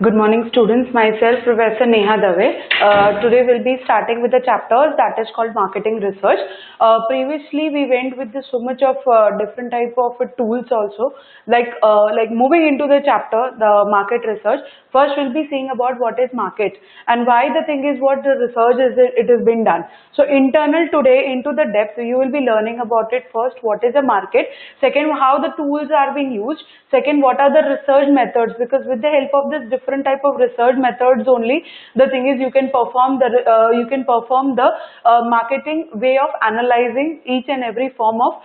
Good morning, students. Myself, Professor Neha Dave. Today we'll be starting with the chapters that is called marketing research. Previously, we went with so much of different type of tools also. Like moving into the chapter, the market research. First, we'll be seeing about what is market and why the thing is what the research is it has been done. So internal today into the depth, you will be learning about it. First, what is a market? Second, how the tools are being used. Second, what are the research methods? Because with the help of this different type of research methods only, the thing is you can perform the marketing way of analyzing each and every form of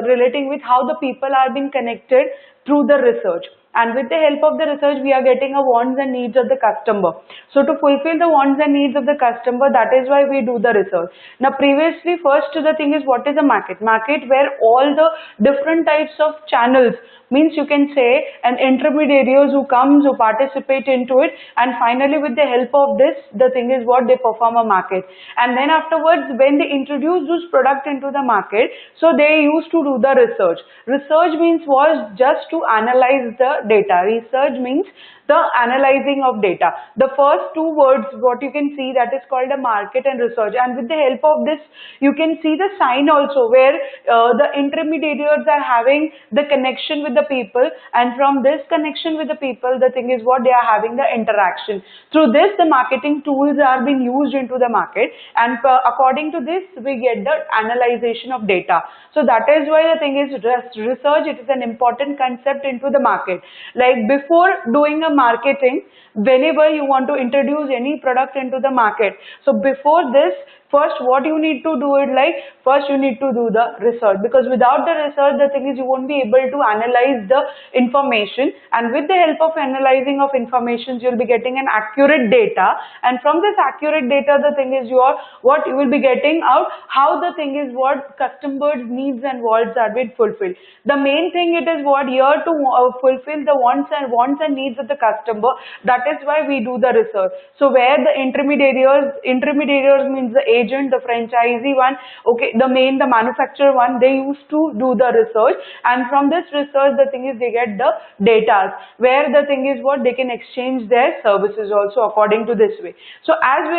relating with how the people are being connected through the research. And with the help of the research, we are getting a wants and needs of the customer. So to fulfill the wants and needs of the customer, that is why we do the research. Now previously, first the thing is what is a market? Market where all the different types of channels, means you can say an intermediaries who comes, who participate into it, and finally with the help of this, the thing is what they perform a market. And then afterwards, when they introduce this product into the market, so they used to do the research. Research means was just to analyze the data. Research means the analyzing of data. The first two words, what you can see, that is called a market and research. And with the help of this, you can see the sign also where the intermediaries are having the connection with the people, and from this connection with the people, the thing is what they are having the interaction. Through this, the marketing tools are being used into the market, and according to this, we get the analyzation of data. So that is why the thing is research, it is an important concept into the market. Like before doing a marketing, whenever you want to introduce any product into the market, so before this, first what you need to do it, like first you need to do the research, because without the research, the thing is you won't be able to analyze the information, and with the help of analyzing of information, you'll be getting an accurate data, and from this accurate data, the thing is what you will be getting out, how the thing is what customers needs and wants are being fulfilled. The main thing it is what here to fulfill the wants and needs of the customer. That is why we do the research. So where the intermediaries means the agent, the franchisee one, okay, the manufacturer one, they used to do the research, and from this research, the thing is they get the data, where the thing is what they can exchange their services also according to this way. So as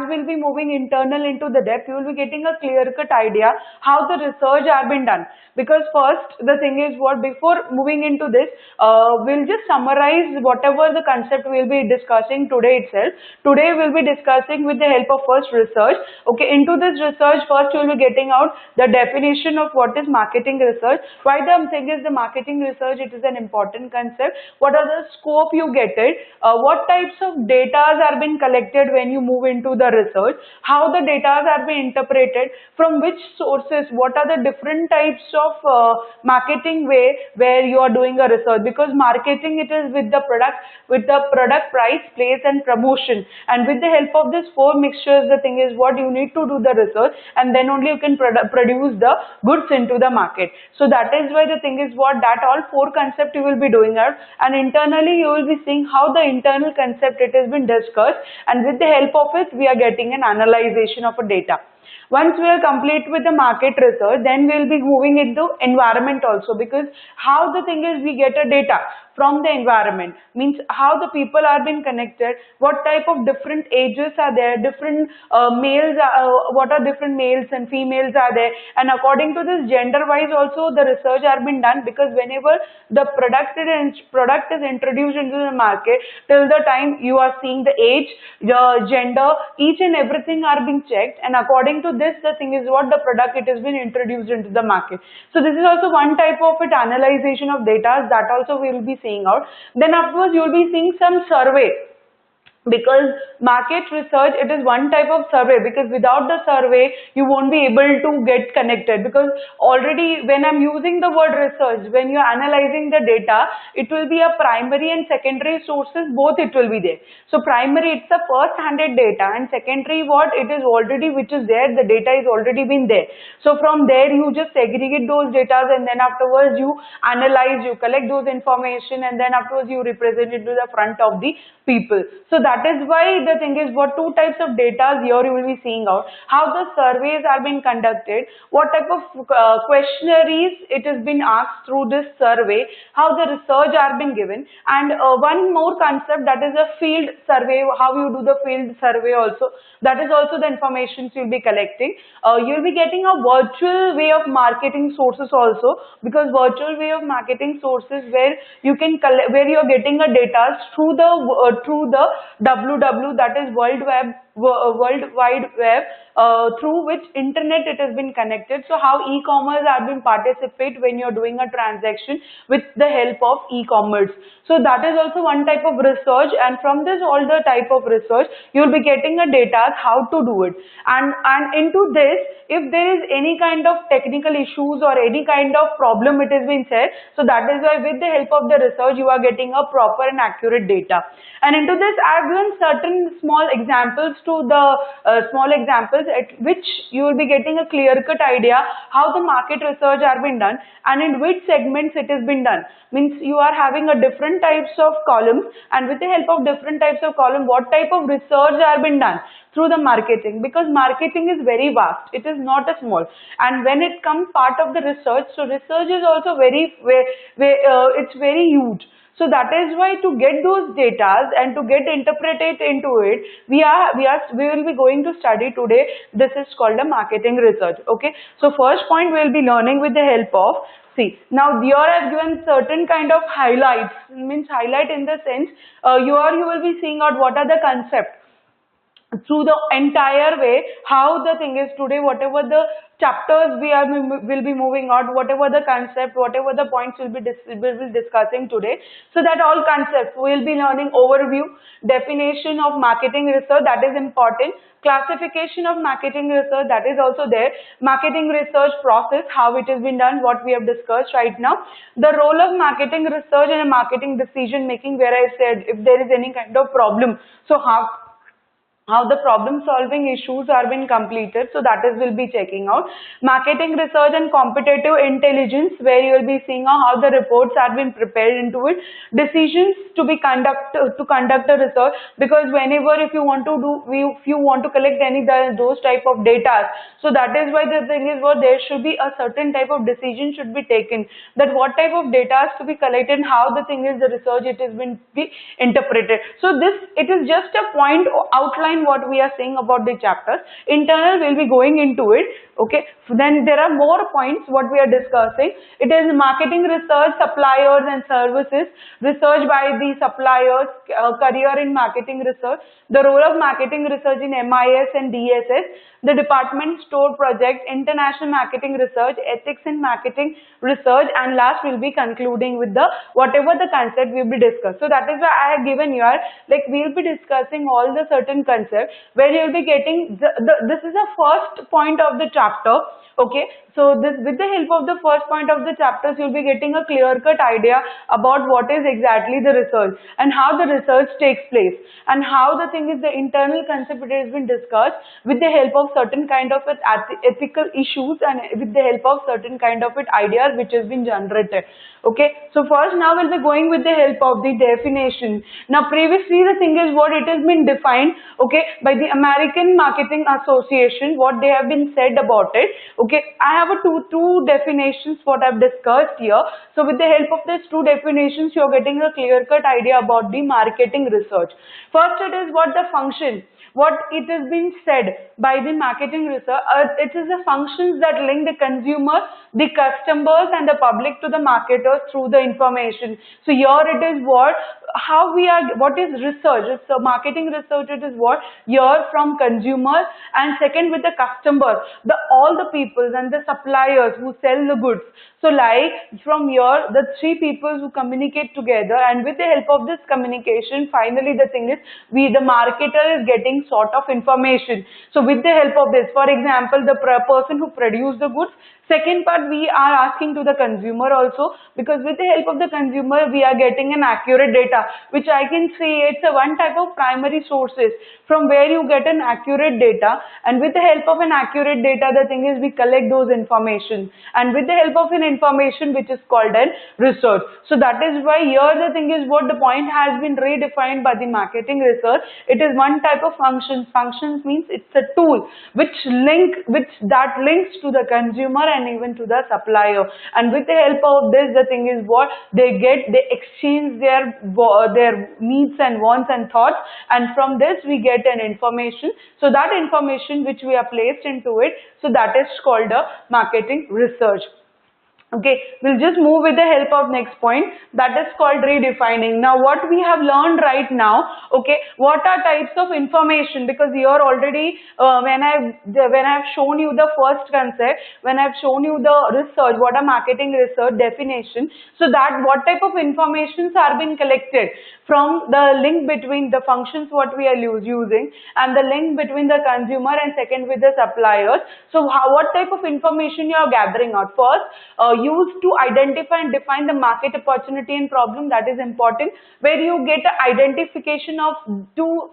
we'll be moving internal into the depth, you will be getting a clear-cut idea how the research have been done. Because first, the thing is what before moving into this, we'll just summarize whatever the concept we'll be discussing today itself. Today we'll be discussing with the help of first research. Okay, into this research, first you'll be getting out the definition of what is marketing research. Why the thing is the marketing research, it is an important concept. What are the scope you get it? What types of data are being collected when you move into the research? How the data are being interpreted? From which sources? What are the different types of marketing way where you are doing a research? Because marketing, it is with the product price, place and promotion, and with the help of this four mixtures, the thing is what you need to do the research, and then only you can produce the goods into the market. So that is why the thing is what that all four concepts you will be doing out, and internally you will be seeing how the internal concept it has been discussed, and with the help of it we are getting an analyzation of a data. Once we are complete with the market research, then we will be moving into environment also, because how the thing is we get a data from the environment, means how the people are being connected, what type of different ages are there, different males, what are different males and females are there, and according to this gender wise also the research are been done, because whenever the product is introduced into the market, till the time you are seeing the age, the gender, each and everything are being checked, and according to this, the thing is what the product it has been introduced into the market. So this is also one type of it, analyzation of data, that also we will be seeing out. Then afterwards you will be seeing some survey, because market research, it is one type of survey, because without the survey you won't be able to get connected, because already when I'm using the word research, when you're analyzing the data, it will be a primary and secondary sources, both it will be there. So primary, it's a first-handed data, and secondary what it is already which is there, the data is already been there. So from there you just segregate those data, and then afterwards you analyze, you collect those information, and then afterwards you represent it to the front of the people. So that is why the thing is what two types of data here you will be seeing out, how the surveys are being conducted, what type of questionnaires it has been asked through this survey, how the research are being given, and one more concept, that is a field survey, how you do the field survey also, that is also the information you'll be collecting. You'll be getting a virtual way of marketing sources also, because virtual way of marketing sources where you can collect, where you're getting a data through the WW, that is World Wide Web, through which internet it has been connected. So how e-commerce have been participate when you're doing a transaction with the help of e-commerce. So that is also one type of research, and from this all the type of research you'll be getting a data how to do it, and into this, if there is any kind of technical issues or any kind of problem it has been said, so that is why with the help of the research you are getting a proper and accurate data. And into this I have given certain small examples to the at which you will be getting a clear-cut idea how the market research are been done and in which segments it has been done. Means you are having a different types of columns, and with the help of different types of column, what type of research are been done through the marketing, because marketing is very vast, it is not a small, and when it comes part of the research, so research is also it's very huge. So that is why to get those data and to get interpreted into it, we will be going to study today. This is called a marketing research. Okay. So first point we will be learning with the help of, see, now here I have given certain kind of highlights, means highlight in the sense, you will be seeing out what are the concepts through the entire way, how the thing is today, whatever the chapters will be moving out, whatever the concept, whatever the points we'll be discussing today. So that all concepts we'll be learning overview, definition of marketing research, that is important, classification of marketing research, that is also there, marketing research process, how it has been done, what we have discussed right now, the role of marketing research in a marketing decision making, where I said if there is any kind of problem, so how the problem solving issues are being completed, so that is we'll be checking out. Marketing research and competitive intelligence, where you will be seeing how the reports are being prepared into it, decisions to conduct a research, because whenever if you want to collect any those type of data, so that is why the thing is what there should be a certain type of decision should be taken, that what type of data is to be collected and how the thing is the research it has been be interpreted. So this, it is just a point outline what we are saying about the chapters. Internal will be going into it. Okay, then there are more points what we are discussing. It is marketing research, suppliers and services, research by the suppliers, career in marketing research, the role of marketing research in MIS and DSS, the department store project, international marketing research, ethics in marketing research, and last we'll be concluding with the whatever the concept will be discussed. So that is why I have given here, like we'll be discussing all the certain concepts where you'll be getting this is the first point of the chapter. Okay, so this, with the help of the first point of the chapters, you'll be getting a clear-cut idea about what is exactly the research and how the research takes place and how the thing is the internal concept it has been discussed with the help of certain kind of ethical issues and with the help of certain kind of ideas which has been generated. Okay, so first now we'll be going with the help of the definition. Now previously the thing is what it has been defined, okay, by the American Marketing Association, what they have been said about it. Okay, I have a two definitions what I've discussed here. So with the help of these two definitions, you're getting a clear-cut idea about the marketing research. First, it is what the function, what it has been said by the marketing research. It is the functions that link the consumer, the customers and the public to the marketers through the information. So here it is what is research? It's a marketing research. It is what here from consumers, and second with the customer, all the people and the suppliers who sell the goods. So like from here, the three people who communicate together, and with the help of this communication, finally the thing is the marketer is getting sort of information. So with the help of this, for example, the person who produced the goods, second part we are asking to the consumer also, because with the help of the consumer we are getting an accurate data, which I can say it's a one type of primary sources from where you get an accurate data, and with the help of an accurate data, the thing is we collect those information, and with the help of an information which is called an research. So that is why here the thing is what the point has been redefined by the marketing research. It is one type of functions. Functions means it's a tool which links to the consumer and even to the supplier, and with the help of this, the thing is what they exchange their needs and wants and thoughts, and from this we get an information. So that information which we are placed into it, so that is called a marketing research. Okay, we'll just move with the help of next point, that is called redefining. Now what we have learned right now, okay, what are types of information, because here already when I've shown you the first concept, when I've shown you the research, what a marketing research definition, so that what type of informations are being collected from the link between the functions what we are using, and the link between the consumer, and second with the suppliers. So what type of information you are gathering out? First, used to identify and define the market opportunity and problem, that is important, where you get an identification of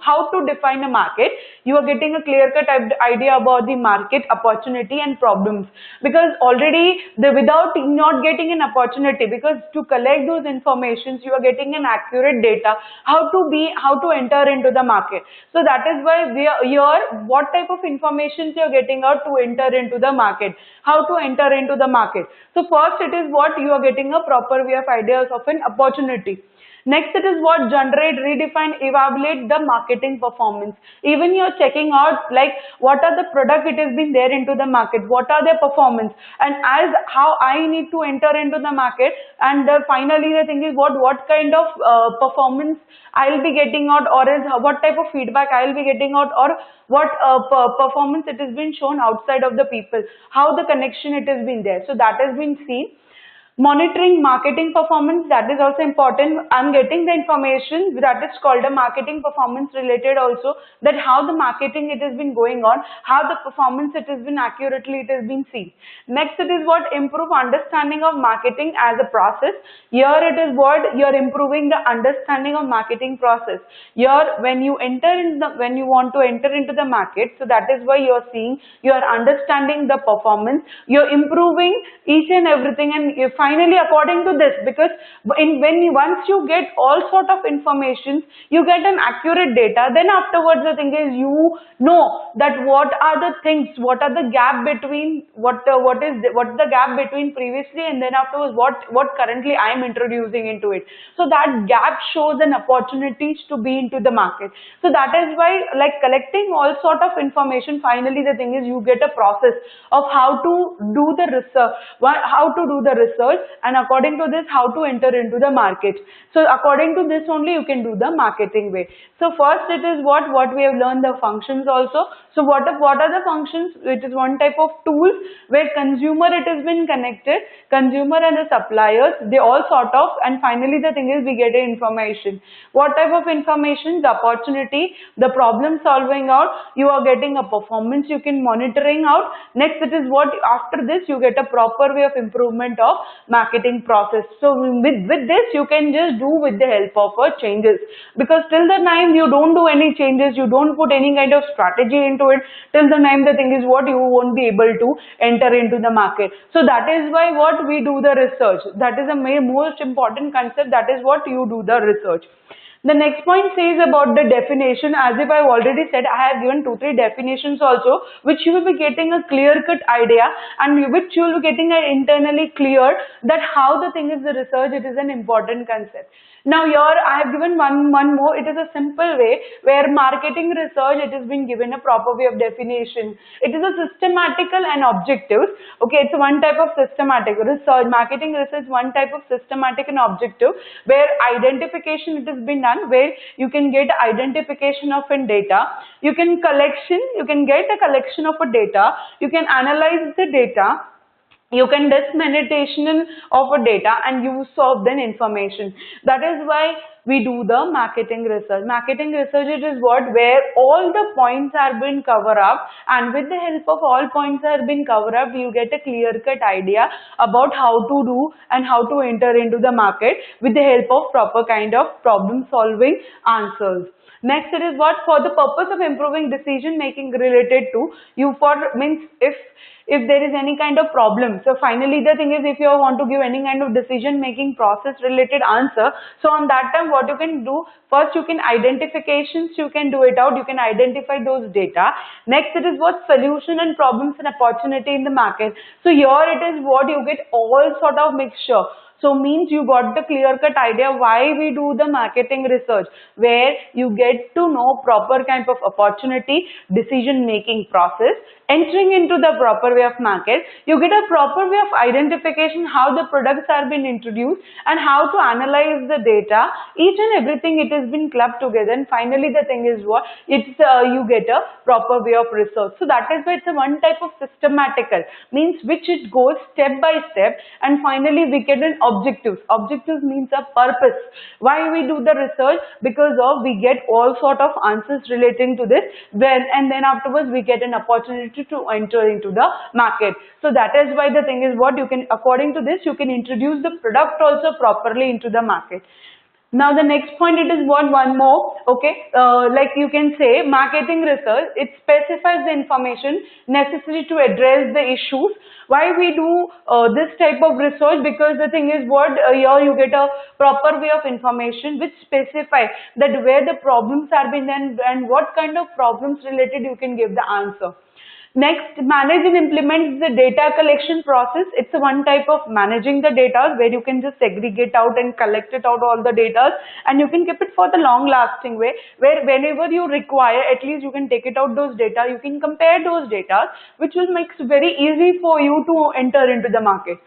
how to define a market. You are getting a clear-cut idea about the market opportunity and problems, because already without not getting an opportunity, because to collect those informations you are getting an accurate data how to enter into the market. So that is why here what type of information you are getting out to enter into the market, how to enter into the market. So first it is what you are getting a proper way of ideas of an opportunity. Next it is what generate, redefine, evaluate the marketing performance. Even you are checking out like what are the product it has been there into the market, what are their performance, and as how I need to enter into the market, and finally the thing is what kind of performance I will be getting out, or is what type of feedback I will be getting out, or what performance it has been shown outside of the people, how the connection it has been there. So that has been seen. Monitoring marketing performance, that is also important. I'm getting the information that is called a marketing performance related also, that how the marketing it has been going on, how the performance it has been accurately it has been seen. Next it is what improve understanding of marketing as a process. Here it is what you're improving the understanding of marketing process. Here when you want to enter into the market, so that is why you're seeing, you're understanding the performance, you're improving each and everything, and you finally according to this, because once you get all sort of information, you get an accurate data, then afterwards the thing is you know that what are the things, what are the gap between what's the gap between previously and then afterwards what currently I am introducing into it. So that gap shows an opportunities to be into the market. So that is why like collecting all sort of information, finally the thing is you get a process of how to do the research, and according to this how to enter into the market. So according to this only you can do the marketing way. So first it is what we have learned the functions also. So what are the functions? It is one type of tool where consumer it has been connected, consumer and the suppliers, they all sort of, and finally the thing is we get information. What type of information? The opportunity, the problem solving out, you are getting a performance, you can monitoring out. Next it is what after this you get a proper way of improvement of marketing process. So with this you can just do with the help of changes, because till the time you don't do any changes, you don't put any kind of strategy into it, till the time the thing is what you won't be able to enter into the market. So that is why what we do the research, that is the most important concept, that is what you do the research. The next point says about the definition. As if I've already said, I have given 2-3 definitions also, which you will be getting a clear-cut idea, and which you will be getting internally clear that how the thing is the research, it is an important concept. Now here I have given one more. It is a simple way where marketing research, it has been given a proper way of definition. It is a systematical and objective. Okay, it's one type of systematic research. Marketing research is one type of systematic and objective where identification it has been done, where you can get identification of a data. You can get a collection of a data. You can analyze the data. You can dissemination of a data and use of then information. That is why we do the marketing research. Marketing research, it is what, where all the points are been covered up, and with the help of all points are been covered up, you get a clear cut idea about how to do and how to enter into the market with the help of proper kind of problem solving answers. Next, it is what, for the purpose of improving decision making related to you, for means if there is any kind of problem. So finally the thing is, if you want to give any kind of decision making process related answer, so on that time what you can do, first you can identifications, you can do it out, you can identify those data. Next, it is what, solution and problems and opportunity in the market. So here it is what, you get all sort of mixture. So means you got the clear cut idea why we do the marketing research, where you get to know proper kind of opportunity, decision making process, entering into the proper way of market. You get a proper way of identification how the products are being introduced and how to analyze the data. Each and everything, it has been clubbed together, and finally the thing is what, it's you get a proper way of research. So that is why it's a one type of systematical, means which it goes step by step, and finally we get an objectives. Objectives means a purpose. Why we do the research? Because of we get all sort of answers relating to this, and then afterwards we get an opportunity to enter into the market. So that is why the thing is what, you can, according to this, you can introduce the product also properly into the market. Now the next point, it is what, one more, okay, like you can say marketing research, it specifies the information necessary to address the issues. Why we do this type of research? Because the thing is what, here you get a proper way of information which specify that where the problems are being and what kind of problems related you can give the answer. Next, manage and implement the data collection process. It's a one type of managing the data where you can just segregate out and collect it out all the data, and you can keep it for the long lasting way, where whenever you require, at least you can take it out those data, you can compare those data, which will make it very easy for you to enter into the market.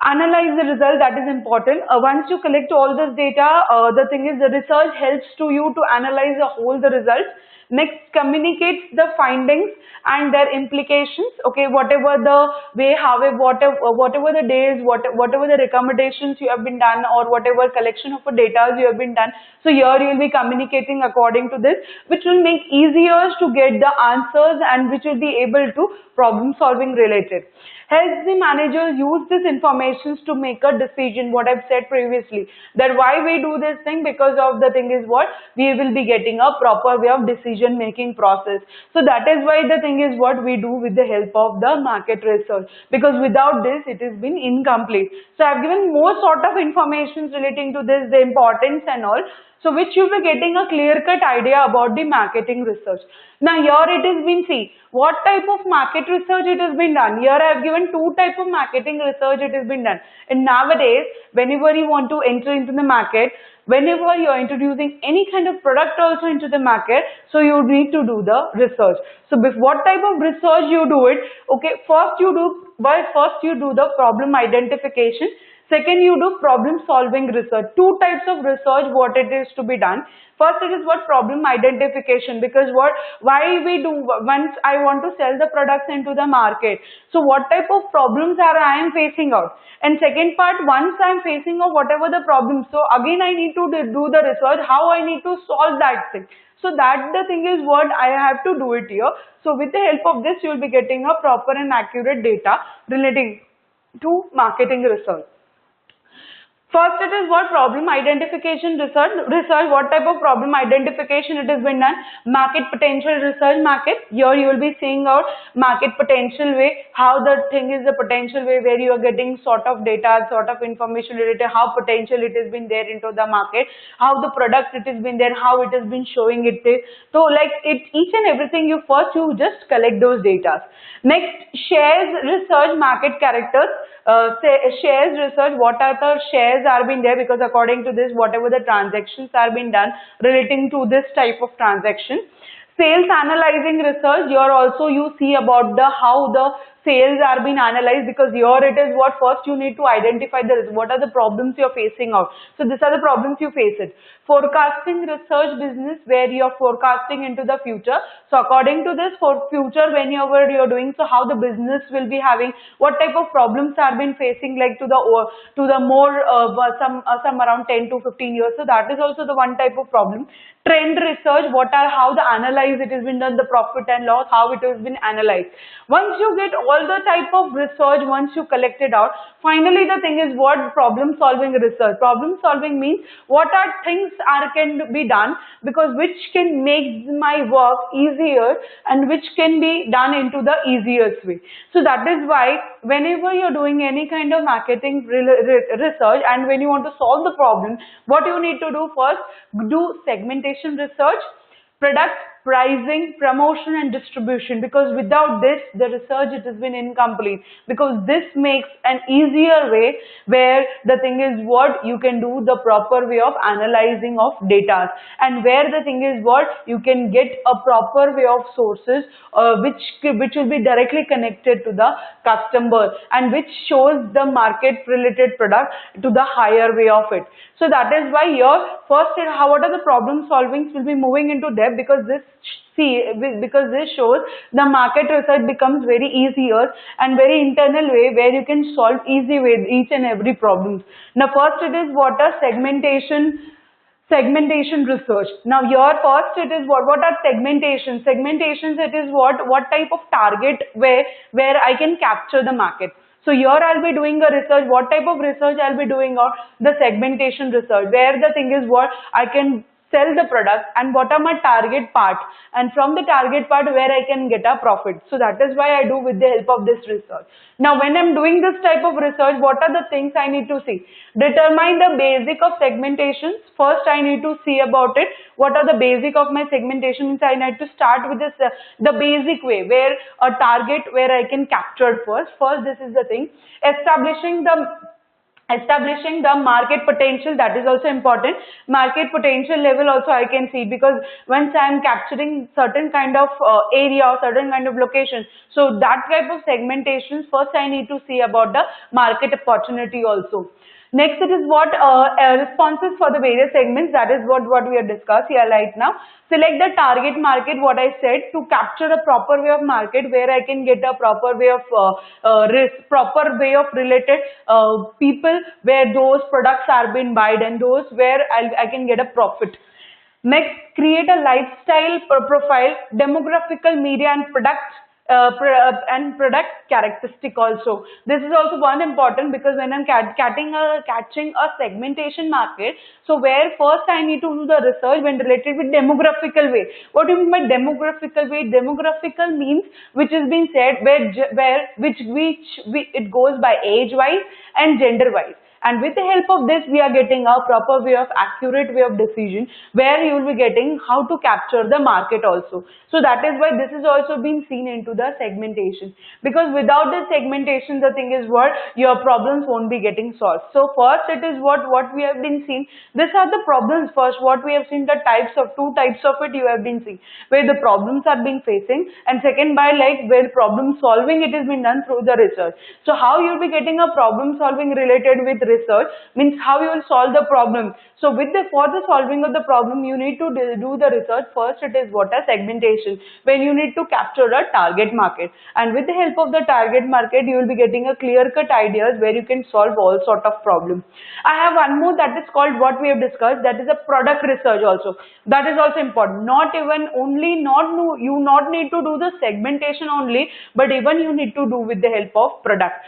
Analyze the result, that is important. Once you collect all this data, the thing is the research helps to you to analyze the whole the results. Next, communicates the findings and their implications. Okay, whatever the way, however, whatever the days, whatever the recommendations you have been done, or whatever collection of data you have been done. So here you will be communicating according to this, which will make easier to get the answers and which will be able to problem solving related. Helps the managers use this information to make a decision, what I've said previously, that why we do this thing, because of the thing is what, we will be getting a proper way of decision making process. So that is why the thing is what we do with the help of the market research, because without this it has been incomplete. So I've given more sort of information relating to this, the importance and all, so which you will be getting a clear cut idea about the marketing research. Now here it has been, see what type of market research it has been done. Here I have given two type of marketing research it has been done. And nowadays, whenever you want to enter into the market, whenever you are introducing any kind of product also into the market, so you need to do the research. So what type of research you do it? Okay, first you do the problem identification. Second, you do problem solving research. Two types of research what it is to be done. First, it is what, problem identification, because why we do, once I want to sell the products into the market, so what type of problems I am facing out. And second part, once I am facing out whatever the problem, so again I need to do the research how I need to solve that thing. So that the thing is what I have to do it here. So with the help of this, you will be getting a proper and accurate data relating to marketing research. First, it is what, problem identification research. What type of problem identification it has been done? Market potential research. Here you will be seeing out market potential way, how the thing is the potential way where you are getting sort of data, sort of information related, how potential it has been there into the market, how the product it has been there, how it has been showing it there. So like each and everything you just collect those data. Next, shares research, market characters. Shares research, what are the shares are being there, because according to this, whatever the transactions are being done relating to this type of transaction. Sales analyzing research, here also you see about how the sales are being analyzed, because here it is what first you need to identify what are the problems you're facing out. So these are the problems you face it. Forecasting research business, where you're forecasting into the future. So according to this, for future, whenever you're doing, so how the business will be having, what type of problems are been facing, like to the more some around 10 to 15 years. So that is also the one type of problem. Trend research, how the analyze it has been done, the profit and loss, how it has been analyzed. Once you get all the type of research, once you collect it out, finally the thing is what problem solving research. Problem solving means what are things can be done, because which can make my work easier and which can be done into the easiest way. So that is why whenever you're doing any kind of marketing research, and when you want to solve the problem, what you need to do first, do segmentation research, product, pricing, promotion and distribution, because without this the research it has been incomplete, because this makes an easier way where the thing is what you can do the proper way of analyzing of data, and where the thing is what you can get a proper way of sources which will be directly connected to the customer, and which shows the market related product to the higher way of it. So that is why here first what are the problem solvings will be moving into depth, because this shows the market research becomes very easier and very internal way where you can solve easy with each and every problem. Now first it is what a segmentation research. Now here first it is what are segmentations. Segmentations, it is what type of target where I can capture the market. So here I'll be doing a research. What type of research I'll be doing on the segmentation research, where the thing is what I can sell the product and what are my target part, and from the target part where I can get a profit. So that is why I do with the help of this research. Now when I'm doing this type of research, what are the things I need to see? Determine the basic of segmentation. First I need to see about it. What are the basic of my segmentation? Means I need to start with this the basic way, where a target where I can capture first. This is the thing. Establishing the market potential, that is also important. Market potential level also I can see, because once I am capturing certain kind of area or certain kind of location, so that type of segmentation, first I need to see about the market opportunity also. Next it is what responses for the various segments, that is what we have discussed here right now. Select the target market, what I said, to capture a proper way of market where I can get a proper way of related people, where those products are being bought and those where I can get a profit. Next, create a lifestyle profile, demographical, media and product characteristic also. This is also one important, because when I'm catching a segmentation market, so where first I need to do the research when related with demographical way. What do you mean by demographical way? Demographical means which is being said which it goes by age wise and gender wise. And with the help of this, we are getting a proper way of accurate way of decision, where you will be getting how to capture the market also. So that is why this is also being seen into the segmentation, because without the segmentation, the thing is what your problems won't be getting solved. So first it is what we have been seeing. These are the problems. First, what we have seen, the two types of it you have been seeing, where the problems are being facing, and second by where problem solving it is being done through the research. So how you will be getting a problem solving related with research means how you will solve the problem. So for the solving of the problem, you need to do the research. First it is what a segmentation, when you need to capture a target market, and with the help of the target market you will be getting a clear cut ideas where you can solve all sort of problems. I have one more, that is called what we have discussed, that is a product research also. That is also important. You not need to do the segmentation only, but even you need to do with the help of product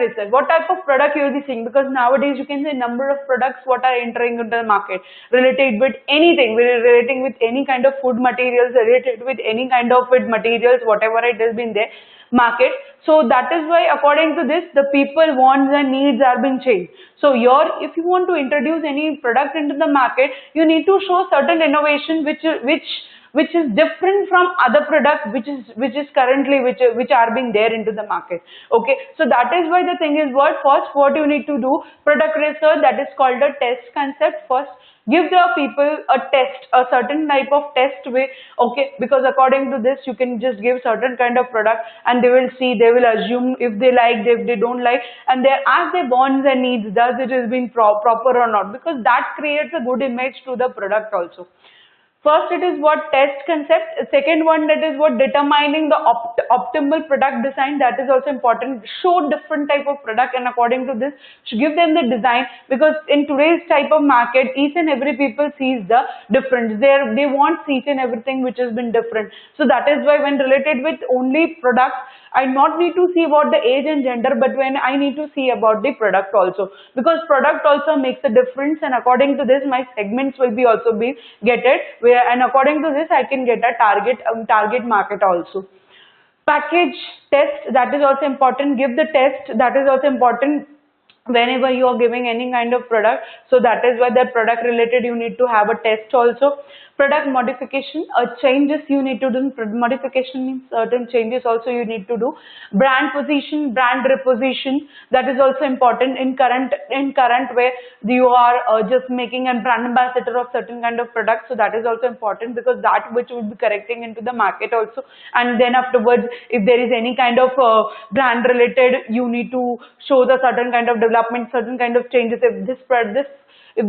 research. What type of product you will be seeing, because nowadays you can say number of products what are entering into the market related with anything, relating with any kind of food materials, related with any kind of food materials, whatever it has been there market. So that is why according to this, the people wants and needs are being changed. So if you want to introduce any product into the market, you need to show certain innovation which which is different from other product which is currently which are being there into the market. Okay, so that is why the thing is what, first what you need to do, product research, that is called a test concept. First give the people a test, a certain type of test way. Okay, because according to this you can just give certain kind of product and they will see, they will assume if they like, if they don't like, and they ask their wants and needs, does it has been proper or not, because that creates a good image to the product also. First, it is what test concept. Second one, that is what determining the optimal product design. That is also important. Show different type of product, and according to this, give them the design, because in today's type of market, each and every people sees the difference. They want each and everything which has been different. So that is why when related with only products, I not need to see about the age and gender, but when I need to see about the product also, because product also makes a difference, and according to this my segments will be also be get it where, and according to this I can get a target market also. Package test, that is also important. Give the test, that is also important whenever you are giving any kind of product. So that is why that product related you need to have a test also. Product modification, changes you need to do. Modification means certain changes also you need to do. Brand position, brand reposition, that is also important in current where you are just making a brand ambassador of certain kind of product. So that is also important, because that which will be correcting into the market also. And then afterwards, if there is any kind of brand related, you need to show the certain kind of development, certain kind of changes. If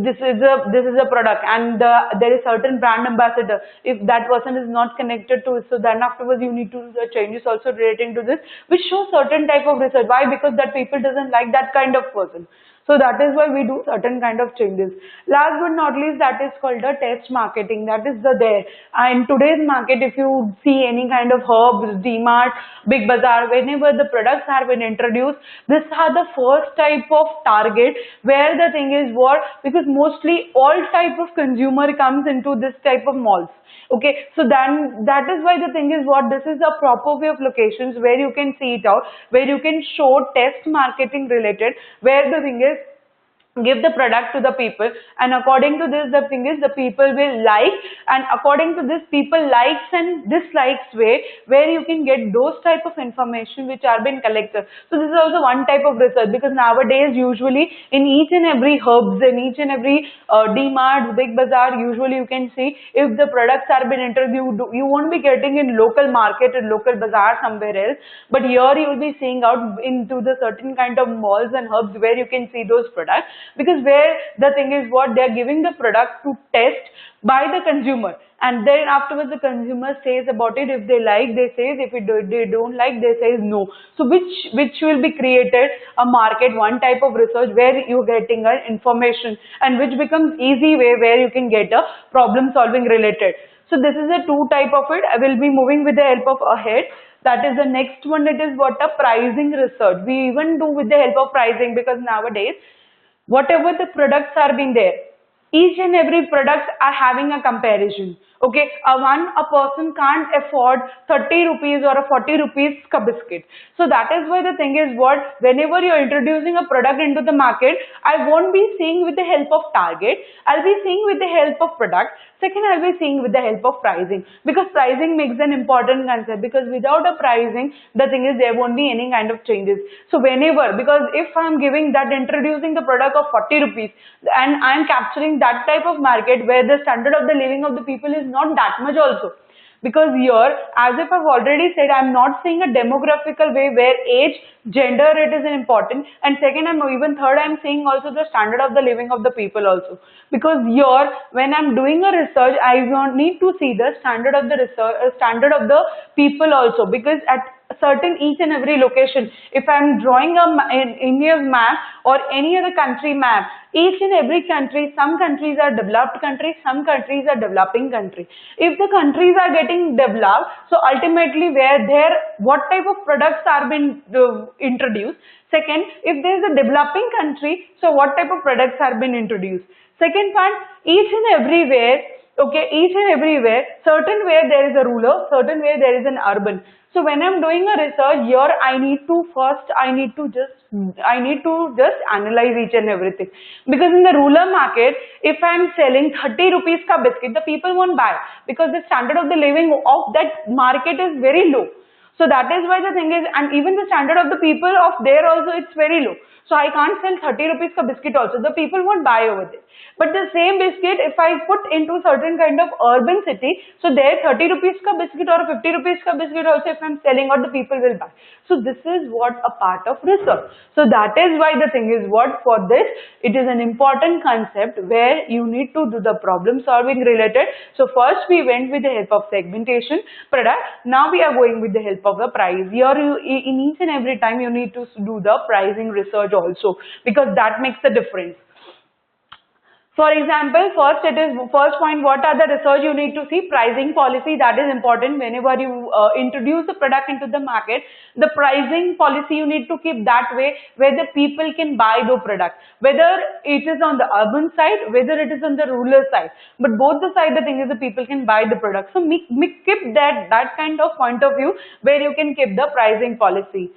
this is a product and there is certain brand ambassador, if that person is not connected to it, so then afterwards you need to do the changes also relating to this, which show certain type of research. Why? Because that people doesn't like that kind of person. So that is why we do certain kind of changes. Last but not least, that is called the test marketing. That is there. In today's market, if you see any kind of herbs, DMart, Big Bazaar, whenever the products have been introduced, this are the first type of target where the thing is what, because mostly all type of consumer comes into this type of malls. Okay, so then that is why the thing is what, this is a proper way of locations where you can see it out, where you can show test marketing related, where the thing is give the product to the people, and according to this the thing is the people will like, and according to this people likes and dislikes way, where you can get those type of information which are been collected. So this is also one type of research, because nowadays usually in each and every herbs, in each and every DMart, Big Bazaar, usually you can see if the products are been introduced, you won't be getting in local market or local bazaar somewhere else, but here you will be seeing out into the certain kind of malls and hubs where you can see those products, because where the thing is what, they are giving the product to test by the consumer, and then afterwards the consumer says about it. If they like, they say; if they don't like, they say no. So which will be created a market, one type of research where you getting a information, and which becomes easy way where you can get a problem solving related. So this is a two type of it. I will be moving with the help of ahead. That is the next one. It is what a pricing research. We even do with the help of pricing, because nowadays whatever the products are being there, each and every product are having a comparison. Okay, a person can't afford 30 rupees or a 40 rupees ka biscuit. So that is why the thing is what, whenever you're introducing a product into the market, I won't be seeing with the help of target, I'll be seeing with the help of product. Second, I'll be seeing with the help of pricing, because pricing makes an important concept, because without a pricing, the thing is there won't be any kind of changes. So whenever, because if I'm giving that, introducing the product of 40 rupees, and I'm capturing that type of market where the standard of the living of the people is not that much also, because here, as if I've already said, I'm not seeing a demographical way where age, gender, it is important, and second, third, I'm seeing also the standard of the living of the people also, because here, when I'm doing a research, I don't need to see the standard of the research, standard of the people also, because at certain each and every location, if I'm drawing India's map or any other country map, each and every country, some countries are developed countries, some countries are developing countries. If the countries are getting developed, so ultimately what type of products are being introduced. Second, if there is a developing country, so what type of products are being introduced. Second part, each and everywhere Okay, each and everywhere, certain where there is a rural, certain where there is an urban. So when I'm doing a research here, I need to just analyze each and everything. Because in the rural market, if I'm selling 30 rupees ka biscuit, the people won't buy because the standard of the living of that market is very low. So that is why the thing is, and even the standard of the people of there also, it's very low. So I can't sell 30 rupees ka biscuit also. The people won't buy over there. But the same biscuit, if I put into certain kind of urban city, so there 30 rupees ka biscuit or 50 rupees ka biscuit also if I'm selling out, the people will buy. So this is what a part of research. So that is why the thing is what for this, it is an important concept where you need to do the problem solving related. So first we went with the help of segmentation product. Now we are going with the help of the price. Here you, in each and every time you need to do the pricing research also, because that makes the difference. For example, first point, what are the research you need to see? Pricing policy, that is important. Whenever you introduce the product into the market, the pricing policy you need to keep that way where the people can buy the product. Whether it is on the urban side, whether it is on the rural side. But both the side, the thing is the people can buy the product. So keep that kind of point of view where you can keep the pricing policy.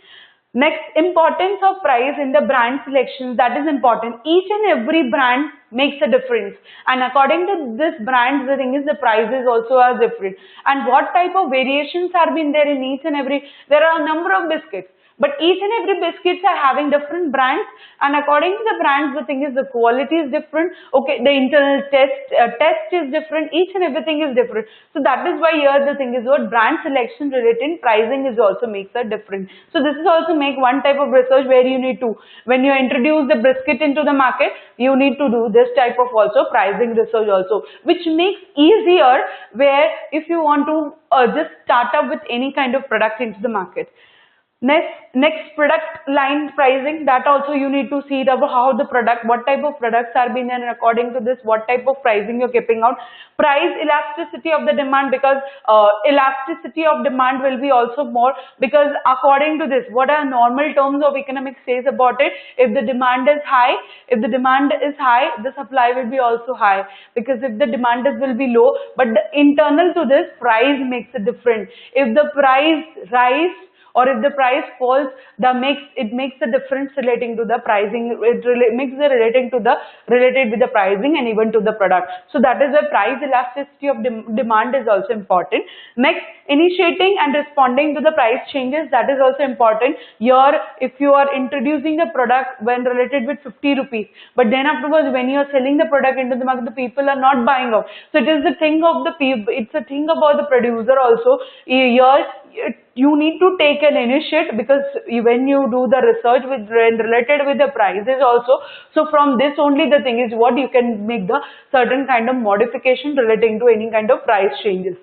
Next, importance of price in the brand selections, that is important. Each and every brand makes a difference, and according to this brand, the thing is the prices also are different. And what type of variations are been there in each and every, there are a number of biscuits. But each and every biscuits are having different brands, and according to the brands, the thing is the quality is different. Okay, the internal test is different. Each and everything is different. So that is why here the thing is what brand selection related pricing is also makes a difference. So this is also make one type of research where you need to, when you introduce the biscuit into the market, you need to do this type of also pricing research also, which makes easier where if you want to just start up with any kind of product into the market. Next product line pricing, that also you need to see how the product, what type of products are being there, and according to this, what type of pricing you're keeping out. Price elasticity of the demand, because elasticity of demand will be also more, because according to this, what are normal terms of economics says about it, if the demand is high, the supply will be also high, because if the demand will be low, but the internal to this price makes a difference. If the price rise or if the price falls, it makes a difference relating to the pricing. It makes the related with the pricing and even to the product. So that is the price elasticity of demand is also important. Next, initiating and responding to the price changes, that is also important. Here, if you are introducing the product when related with 50 rupees, but then afterwards when you are selling the product into the market, the people are not buying out. So it is the thing of the people. It's a thing about the producer also. Here, you need to take an initiative, because when you do the research related with the prices also, so from this only the thing is what you can make the certain kind of modification relating to any kind of price changes.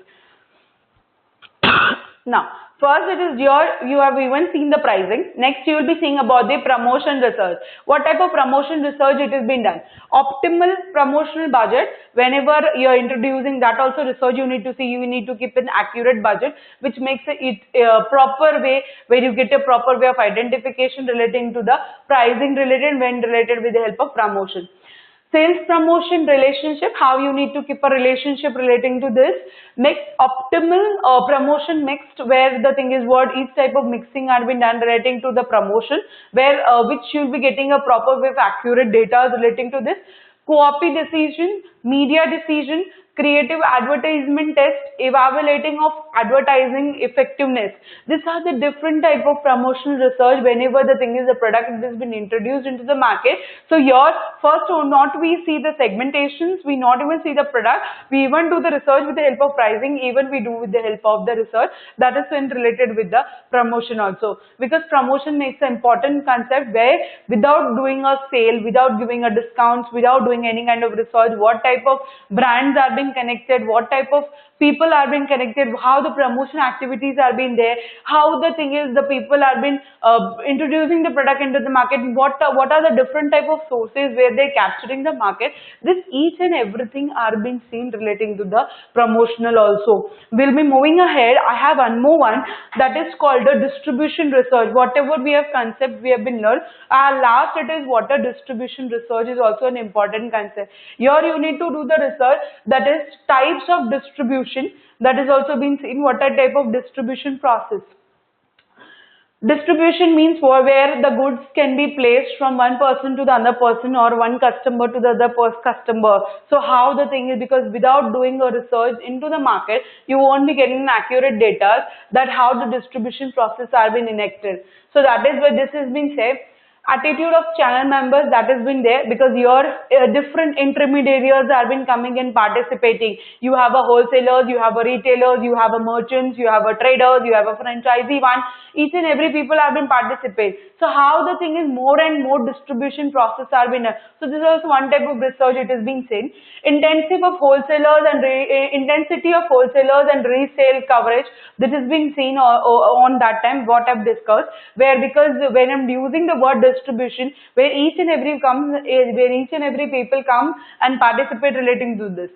Now, first it is you have even seen the pricing. Next you will be seeing about the promotion research. What type of promotion research it has been done? Optimal promotional budget. Whenever you are introducing that also research you need to see, you need to keep an accurate budget, which makes it a proper way where you get a proper way of identification relating to the pricing related when related with the help of promotion. Sales promotion relationship, how you need to keep a relationship relating to this. Next, optimal promotion mixed, where the thing is what each type of mixing are been done relating to the promotion, where which you'll be getting a proper way of accurate data relating to this. Copy decision, media decision, creative advertisement test, evaluating of advertising effectiveness. These are the different type of promotional research whenever the thing is the product has been introduced into the market. So here, first not we see the segmentations, we not even see the product, we even do the research with the help of pricing, even we do with the help of the research. That is when related with the promotion also. Because promotion makes an important concept where without doing a sale, without giving a discounts, without doing any kind of research, what type of brands are being connected, what type of people are being connected, how the promotion activities are being there, how the thing is the people are been introducing the product into the market, what are the different type of sources where they're capturing the market. This each and everything are being seen relating to the promotional also. We'll be moving ahead. I have one more one, that is called the distribution research. Whatever we have concept we have been learned, last it is water distribution research is also an important concept. Here you need to do the research, that is Next, types of distribution, that is also been seen. What are type of distribution process? Distribution means where the goods can be placed from one person to the other person or one customer to the other customer. So how the thing is, because without doing a research into the market, you won't be getting accurate data that how the distribution process are being enacted. So that is why this has been said. Attitude of channel members, that has been there, because your different intermediaries have been coming and participating. You have a wholesalers, you have a retailers, you have a merchants, you have a traders, you have a franchisee one. Each and every people have been participating. So how the thing is, more and more distribution process are been. So this is also one type of research it is being seen. Intensity of wholesalers and resale coverage, that is being seen on that time what I've discussed, where because when I'm using the word distribution, where each and every people come and participate relating to this.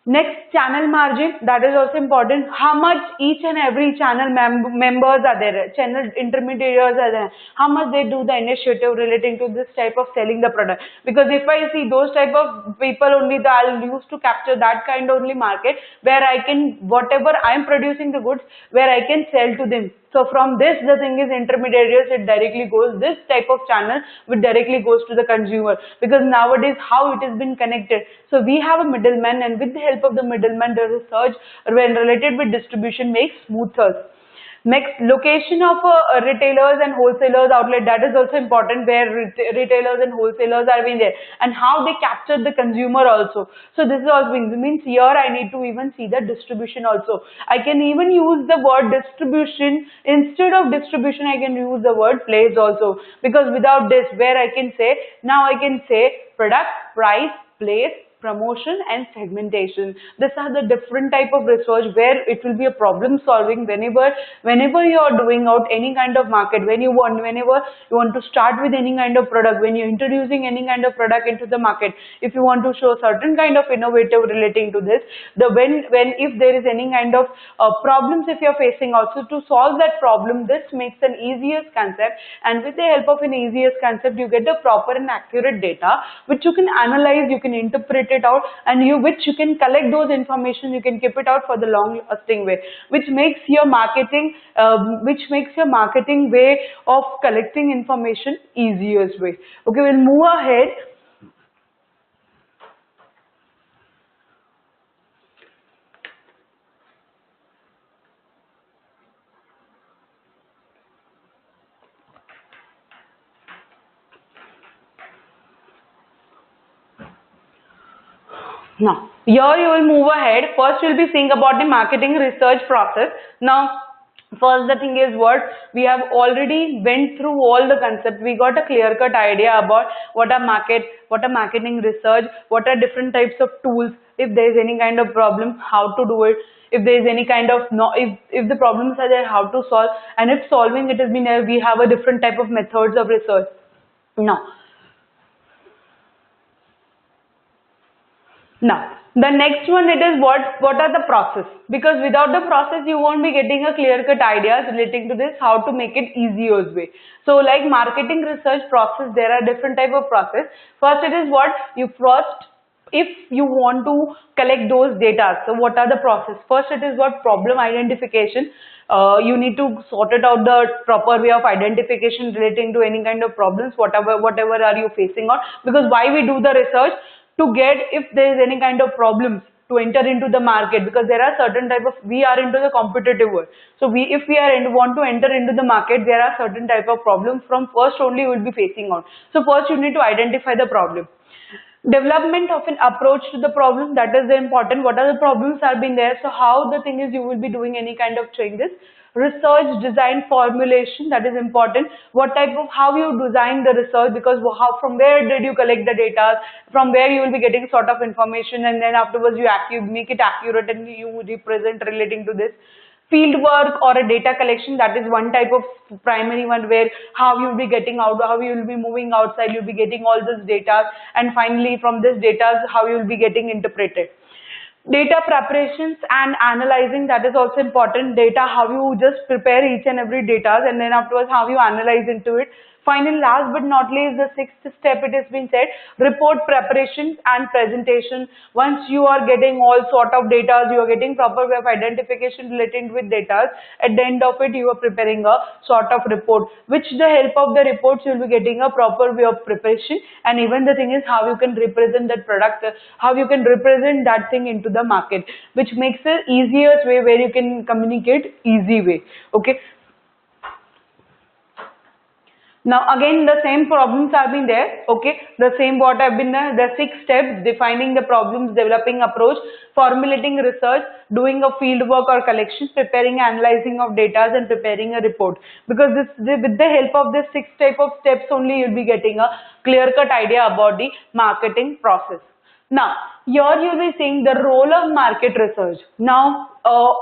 Next, channel margin, that is also important. How much each and every channel members are there, channel intermediaries are there, how much they do the initiative relating to this type of selling the product. Because if I see those type of people only, I'll use to capture that kind only market where I can, whatever I'm producing the goods, where I can sell to them. So from this, the thing is intermediaries, it directly goes, this type of channel which directly goes to the consumer, because nowadays how it has been connected. So we have a middleman, and with the help of the middleman, the research when related with distribution makes smoother. Next, location of retailers and wholesalers outlet, that is also important, where retailers and wholesalers are being there, and how they capture the consumer also. So this is also means here I need to even see the distribution also. I can even use the word distribution instead of distribution. I can use the word place also, because without this, where I can say, now I can say product, price, place, promotion and segmentation. These are the different type of research where it will be a problem solving whenever you are doing out any kind of market, whenever you want to start with any kind of product, when you're introducing any kind of product into the market, if you want to show certain kind of innovative relating to this, if there is any kind of problems if you're facing also, to solve that problem, this makes an easiest concept, and with the help of an easiest concept you get the proper and accurate data which you can analyze, you can interpret it out, and which you can collect those information, you can keep it out for the long lasting way, which makes your marketing way of collecting information easiest way. Okay, we'll move ahead. Now, here you will move ahead. First, you'll be seeing about the marketing research process. Now, first the thing is what we have already went through all the concepts. We got a clear-cut idea about what are marketing research, what are different types of tools. If there is any kind of problem, how to do it. If there is any kind of if the problems are there, how to solve. And if solving it has been there, we have a different type of methods of research. Now, the next one, it is what are the process, because without the process you won't be getting a clear-cut ideas relating to this, how to make it easiest way. So like marketing research process, there are different type of process. First, it is if you want to collect those data, so what are the process? First, it is what problem identification. You need to sort it out the proper way of identification relating to any kind of problems, whatever are you facing on, because why we do the research? To get if there is any kind of problems to enter into the market, because there are certain type of, we are into the competitive world. So if we want to enter into the market, there are certain type of problems from first only we will be facing on. So first you need to identify the problem. Development of an approach to the problem, that is the important. What are the problems are being there? So how the thing is, you will be doing any kind of changes. Research design formulation, that is important. What type of, how you design the research, because from where did you collect the data, from where you will be getting sort of information, and then afterwards you make it accurate and you represent relating to this. Field work or a data collection, that is one type of primary one, where how you will be getting out, how you will be moving outside, you will be getting all this data, and finally from this data how you will be getting interpreted. Data preparations and analyzing, that is also important. Data, how you just prepare each and every data, and then afterwards how you analyze into it. Finally, last but not least, the sixth step, it has been said, report preparation and presentation. Once you are getting all sort of data, you are getting proper way of identification related with data, at the end of it, you are preparing a sort of report, which the help of the reports, you will be getting a proper way of preparation, and even the thing is how you can represent that product, how you can represent that thing into the market, which makes the easiest way where you can communicate easy way. Okay. Now again the same problems have been there, okay, the same what have been there, the six steps: defining the problems, developing approach, formulating research, doing a field work or collection, preparing analyzing of data, and preparing a report. Because with the help of this six type of steps only you'll be getting a clear cut idea about the marketing process. Now, here you'll be seeing the role of market research. Now,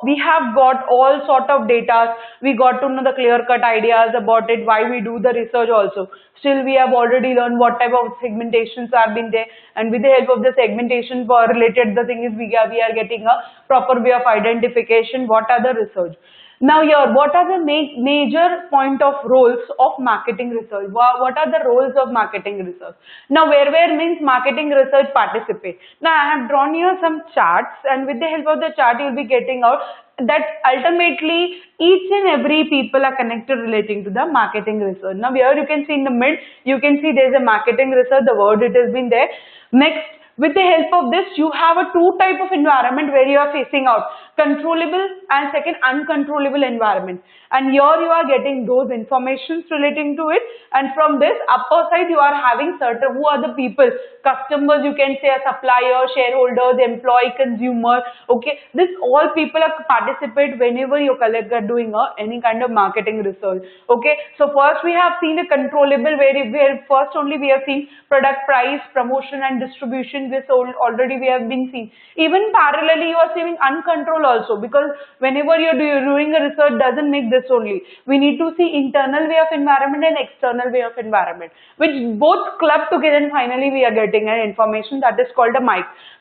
we have got all sort of data. We got to know the clear-cut ideas about it, why we do the research also. Still, we have already learned what type of segmentations have been there, and with the help of the segmentation for related, the thing is we are getting a proper way of identification. What are the research? Now here, what are the major point of roles of marketing research? What are the roles of marketing research? Now where means marketing research participate. Now I have drawn here some charts, and with the help of the chart you will be getting out that ultimately each and every people are connected relating to the marketing research. Now here you can see in the mid, you can see there is a marketing research, the word it has been there. Next, with the help of this, you have a two type of environment where you are facing out, controllable and second uncontrollable environment. And here you are getting those informations relating to it, and from this upper side you are having certain, who are the people, customers, you can say a supplier, shareholders, employee, consumer, okay, this all people are participate whenever you are doing any kind of marketing research. Okay, so first we have seen the controllable, where first only we have seen product price, promotion and distribution. This already we have been seen. Even parallelly you are seeing uncontrolled also, because whenever you are doing a research doesn't make this only. We need to see internal way of environment and external way of environment, which both club together, and finally we are getting an information that is called a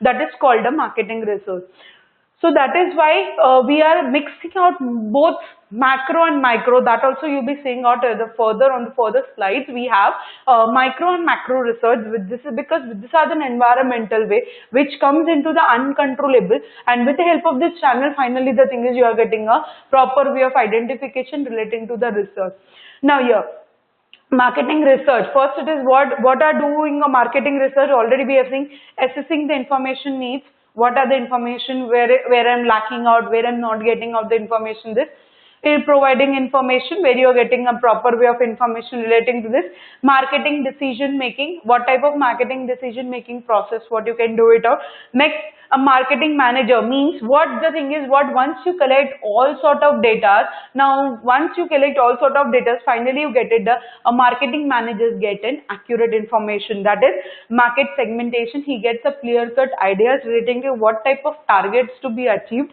that is called a marketing research. So that is why we are mixing out both macro and micro. That also you'll be seeing out on the further slides. We have micro and macro research. With this is because these are the environmental way which comes into the uncontrollable, and with the help of this channel, finally the thing is you are getting a proper way of identification relating to the research. Now here, marketing research. First it is what are doing a marketing research. Already we have seen assessing the information needs. What are the information where I'm lacking out, where I'm not getting out the information. This is providing information where you are getting a proper way of information relating to this. Marketing decision making. What type of marketing decision making process? What you can do it out. Next, a marketing manager means what the thing is, what once you collect all sort of data, now once you collect all sort of data, finally you get it, a marketing managers get an accurate information, that is market segmentation. He gets a clear cut ideas relating to what type of targets to be achieved.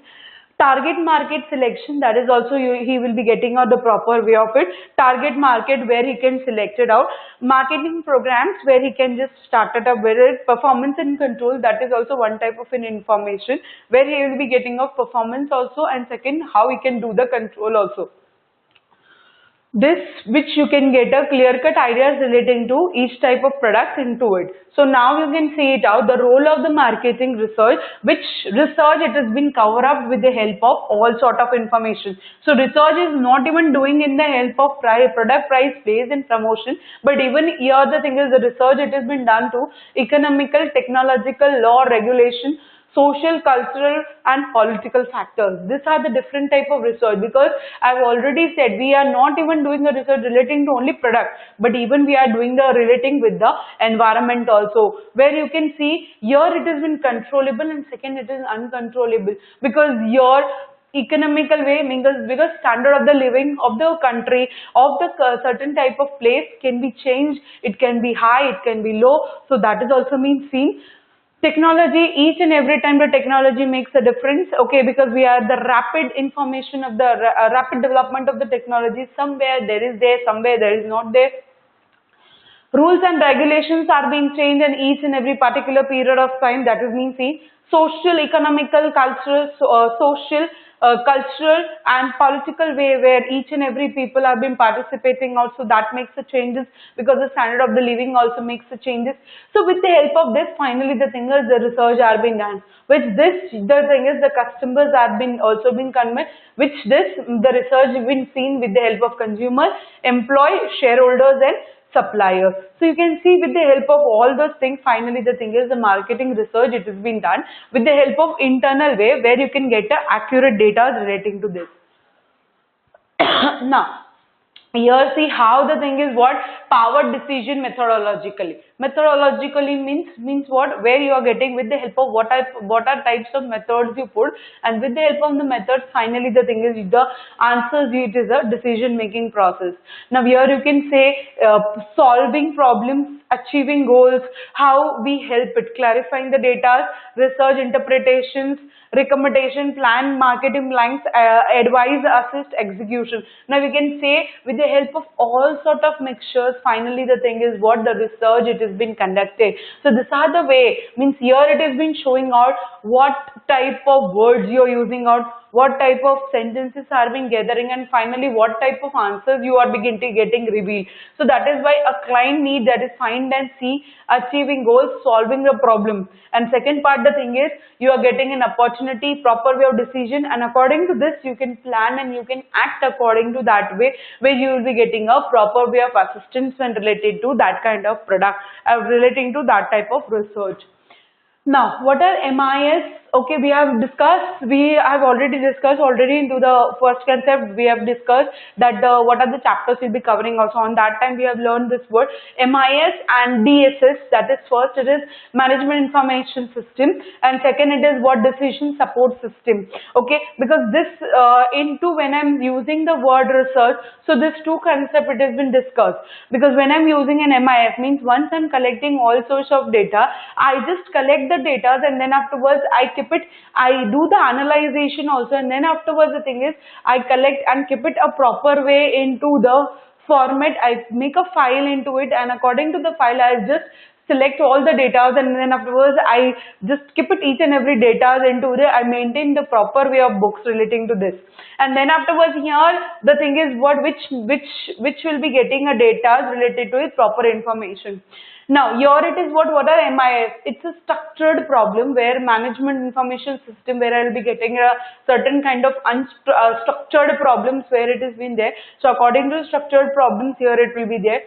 Target market selection, that is also he will be getting out the proper way of it. Target market where he can select it out. Marketing programs where he can just start it up with it. Performance and control, that is also one type of an information where he will be getting a performance also, and second how he can do the control also. This which you can get a clear cut ideas relating to each type of product into it. So now you can see it out, the role of the marketing research, which research it has been covered up with the help of all sort of information. So research is not even doing in the help of product price, place and promotion, but even here the thing is the research it has been done to economical, technological, law, regulation, social, cultural and political factors. These are the different type of research, because I've already said we are not even doing the research relating to only product, but even we are doing the relating with the environment also, where you can see here it has been controllable and second it is uncontrollable, because your economical way means because standard of the living of the country, of the certain type of place can be changed, it can be high, it can be low, so that is also means seen. Technology, each and every time the technology makes a difference, okay, because we are the rapid information of the rapid development of the technology, somewhere there is there, somewhere there is not there. Rules and regulations are being changed in each and every particular period of time, that is means see social, economical, cultural, social, cultural and political way where each and every people have been participating also, that makes the changes because the standard of the living also makes the changes. So with the help of this, finally the thing is the research are being done. With this, the thing is the customers have been also been convinced, which this the research has been seen with the help of consumers, employee, shareholders and suppliers. So you can see with the help of all those things, finally the thing is the marketing research, it has been done with the help of internal way where you can get accurate data relating to this. Now, here see how the thing is what powered decision methodologically. Methodologically means what, where you are getting with the help of what are types of methods you put, and with the help of the methods, finally the thing is the answers, it is a decision making process. Now here you can say solving problems, achieving goals, how we help it, clarifying the data, research interpretations, recommendation, plan, marketing plans, advise, assist, execution. Now we can say with the help of all sort of mixtures, finally the thing is what the research it has been conducted. So these are the way, means here it has been showing out what type of words you are using out, what type of sentences are being gathering, and finally what type of answers you are getting revealed. So that is why a client need, that is find and see, achieving goals, solving the problem. And second part the thing is you are getting an opportunity, proper way of decision, and according to this you can plan and you can act according to that way, where you will be getting a proper way of assistance when related to that kind of product, relating to that type of research. Now, what are MIS? Okay, we have already discussed into the first concept. We have discussed that what are the chapters we'll be covering also. On that time, we have learned this word MIS and DSS. That is, first it is Management Information System, and second it is what Decision Support System. Okay, because this into when I'm using the word research, so this two concept it has been discussed. Because when I'm using an MIS means once I'm collecting all sorts of data, I just collect the data and then afterwards I keep it, I do the analyzation also, and then afterwards the thing is I collect and keep it a proper way into the format. I make a file into it, and according to the file I just select all the data, and then afterwards I just keep it each and every data into the, I maintain the proper way of books relating to this. And then afterwards here the thing is what which will be getting a data related to its proper information. Now here it is what are MIS? It's a structured problem where management information system, where I will be getting a certain kind of unstructured problems where it has been there. So according to structured problems here it will be there.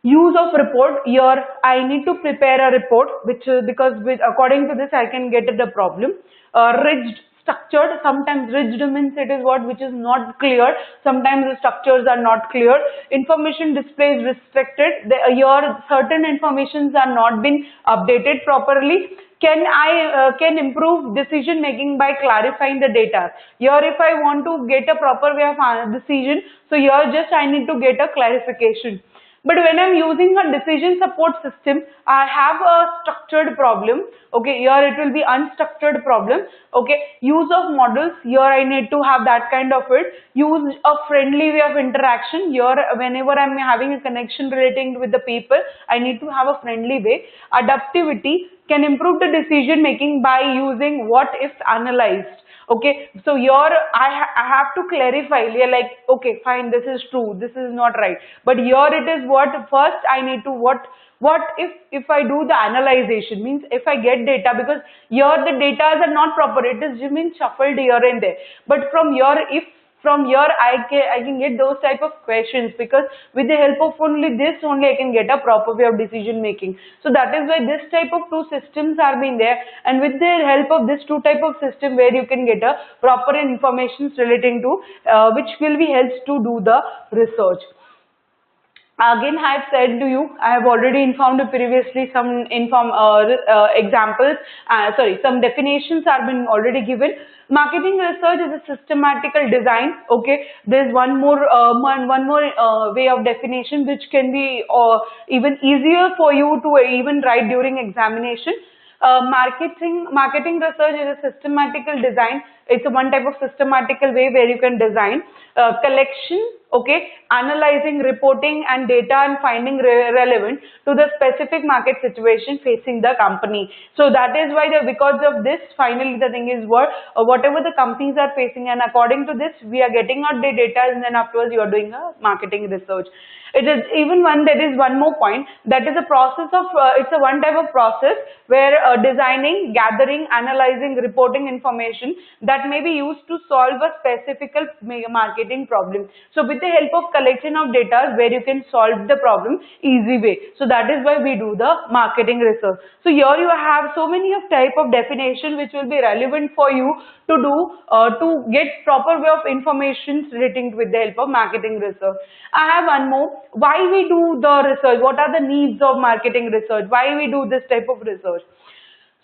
Use of report, here I need to prepare a report which because according to this I can get the problem. Rigid, structured, sometimes rigid means it is what which is not clear, sometimes the structures are not clear. Information display is restricted, here certain informations are not been updated properly. Can improve decision making by clarifying the data. Here if I want to get a proper way of decision, so here just I need to get a clarification. But when I'm using a decision support system, I have a structured problem. Okay, here it will be unstructured problem. Okay, use of models, here I need to have that kind of it. Use a friendly way of interaction. Here whenever I'm having a connection relating with the people, I need to have a friendly way. Adaptivity, can improve the decision making by using what if analyzed. Okay, so here I have to clarify, like, okay, fine, this is true, this is not right. But here it is what first I need to what if I do the analyzation, means if I get data, because here the data are not proper, it is means shuffled here and there. But from here, if from here I can get those type of questions, because with the help of only this only I can get a proper way of decision making. So that is why this type of two systems are being there, and with the help of this two type of system where you can get a proper information relating to which will be helps to do the research. Again, I have said to you, I have already informed you previously some examples, some definitions have been already given. Marketing research is a systematical design. Okay, there is one more way of definition which can be even easier for you to even write during examination. Marketing research is a systematical design It's a one type of systematical way where you can design collection, okay, analyzing, reporting and data and finding relevant to the specific market situation facing the company. So that is why because of this, finally the thing is whatever the companies are facing, and according to this we are getting out the data, and then afterwards you are doing a marketing research. It is even one, there is one more point, that is a process of, it's a one type of process where designing, gathering, analyzing, reporting information that may be used to solve a specific marketing problem. So with the help of collection of data where you can solve the problem easy way. So that is why we do the marketing research. So here you have so many of type of definition which will be relevant for you to do to get proper way of information relating with the help of marketing research. I have one more. Why we do the research? What are the needs of marketing research? Why we do this type of research?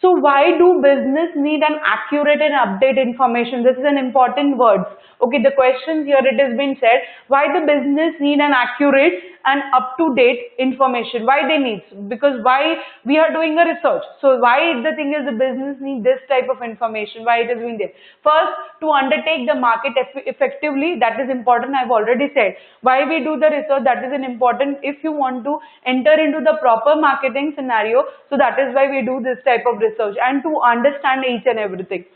So why do business need an accurate and updated information? This is an important word. Okay, the question here it has been said, why the business need an accurate and up-to-date information? Why they need? Because why we are doing a research. So why the thing is the business need this type of information? Why it is being there? First, to undertake the market effectively, that is important. I've already said. Why we do the research, that is an important if you want to enter into the proper marketing scenario. So that is why we do this type of research, and to understand each and everything.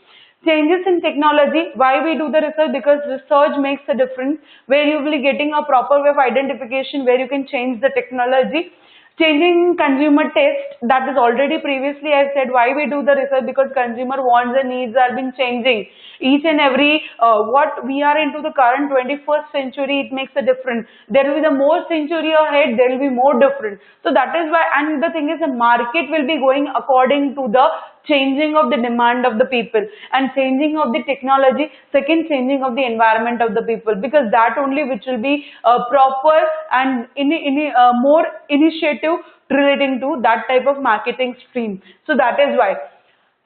Changes in technology, why we do the research? Because research makes a difference where you will be getting a proper way of identification where you can change the technology. Changing consumer taste, that is already previously I said why we do the research, because consumer wants and needs are been changing. Each and every, what we are into the current 21st century, it makes a difference. There will be the more century ahead, there will be more different. So that is why, and the thing is the market will be going according to the changing of the demand of the people and changing of the technology, second changing of the environment of the people, because that only which will be proper and more initiative relating to that type of marketing stream. So that is why.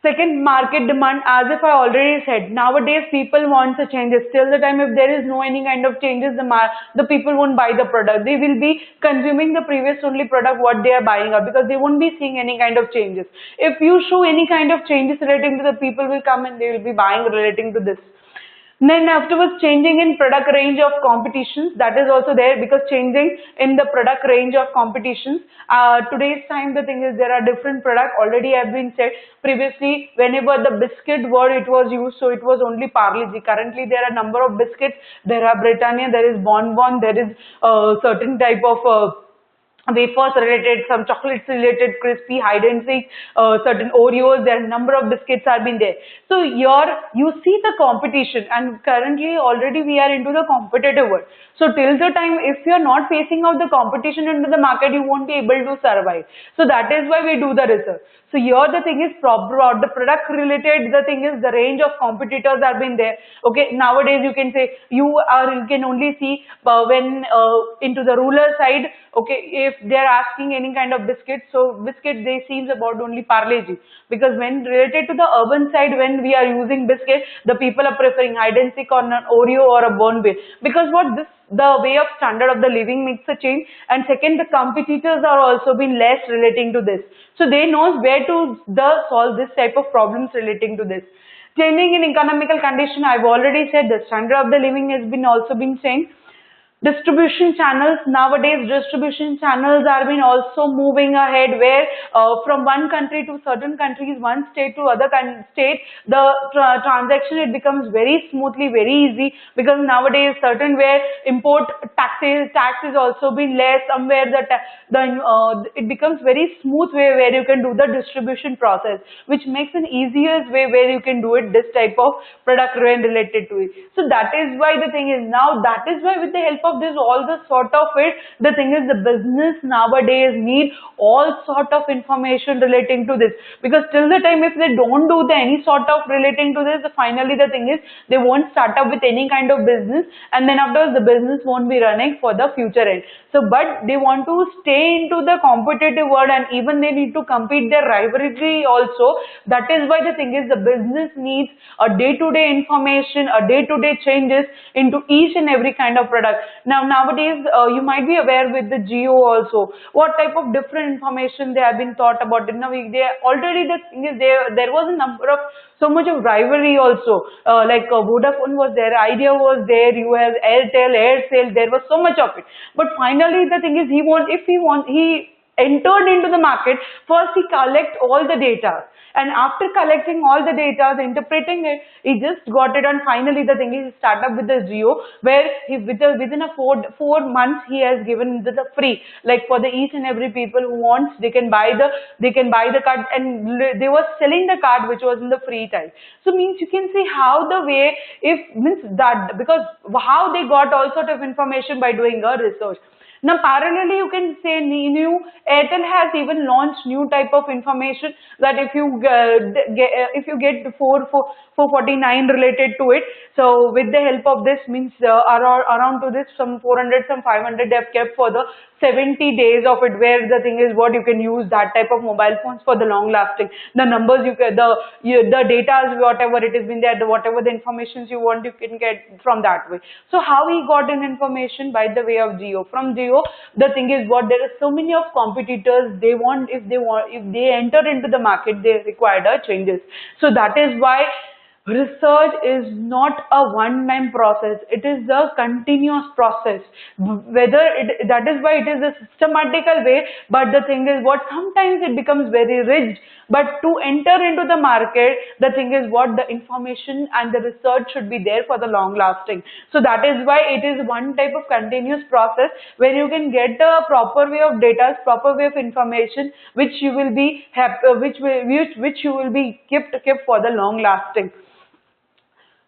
Second, market demand, as if I already said, nowadays people want the changes. Till the time if there is no any kind of changes, the people won't buy the product. They will be consuming the previous only product what they are buying up, because they won't be seeing any kind of changes. If you show any kind of changes relating to the people will come and they will be buying relating to this. Then afterwards, changing in product range of competitions, that is also there, because changing in the product range of competitions. Today's time the thing is there are different products, already have been said previously. Whenever the biscuit word it was used, so it was only Parle-G. Currently there are number of biscuits, there are Britannia, there is Bon Bon, there is certain type of wafers related, some chocolates related, crispy, hide and seek, certain Oreos, there are number of biscuits are been there. So here you see the competition, and currently already we are into the competitive world. So till the time if you are not facing out the competition into the market, you won't be able to survive. So that is why we do the research. So here the thing is proper, the product related, the thing is the range of competitors have been there. Okay, nowadays you can say you can only see when into the rural side. Okay, if they are asking any kind of biscuit, so biscuit they seems about only Parle-G, because when related to the urban side, when we are using biscuit, the people are preferring hide and seek or an Oreo or a Bonbon, because what this the way of standard of the living makes a change, and second the competitors are also been less relating to this, so they knows where to solve this type of problems relating to this. Changing in economical condition, I've already said the standard of the living has been also been changed. Distribution channels, nowadays distribution channels are been also moving ahead, where from one country to certain countries, one state to other state, the transaction it becomes very smoothly, very easy, because nowadays certain where import tax is also been less, somewhere it becomes very smooth way where you can do the distribution process, which makes an easiest way where you can do it this type of product related to it. So that is why the thing is, now that is why with the help of this all the sort of it, the thing is the business nowadays need all sort of information relating to this, because till the time if they don't do any sort of relating to this, finally the thing is they won't start up with any kind of business, and then afterwards the business won't be running for the future end. So but they want to stay into the competitive world, and even they need to compete their rivalry also. That is why the thing is the business needs a day-to-day information, a day-to-day changes into each and every kind of product. Now nowadays you might be aware with the geo also what type of different information they have been thought about it. Now they already, the thing is, there was a number of so much of rivalry also, like Vodafone was there, Idea was there, you have Airtel, Aircel, there was so much of it. But finally the thing is, he entered into the market. First he collect all the data, and after collecting all the data, interpreting it, he just got it. And finally the thing is, he started up with the Geo, where he within a four months he has given the free, like for the each and every people who wants, they can buy the card, and they were selling the card which was in the free type. So means you can see how the way, if means that, because how they got all sort of information by doing a research. Now parallelly you can say new Airtel has even launched new type of information, that if you get 449 related to it, so with the help of this, means around to this some 400, some 500 they have kept for the 70 days of it, where the thing is what, you can use that type of mobile phones for the long lasting. The numbers you can, the data, whatever it has been there, whatever the informations you want, you can get from that way. So how he got an information? By the way of Geo. From Geo, the thing is what, there are so many of competitors, if they enter into the market, they require changes. So that is why research is not a one-time process, it is a continuous process. That is why it is a systematical way, but the thing is what, sometimes it becomes very rigid, but to enter into the market, the thing is what, the information and the research should be there for the long lasting. So that is why it is one type of continuous process, where you can get a proper way of data, proper way of information, which you will be which you will be kept for the long lasting.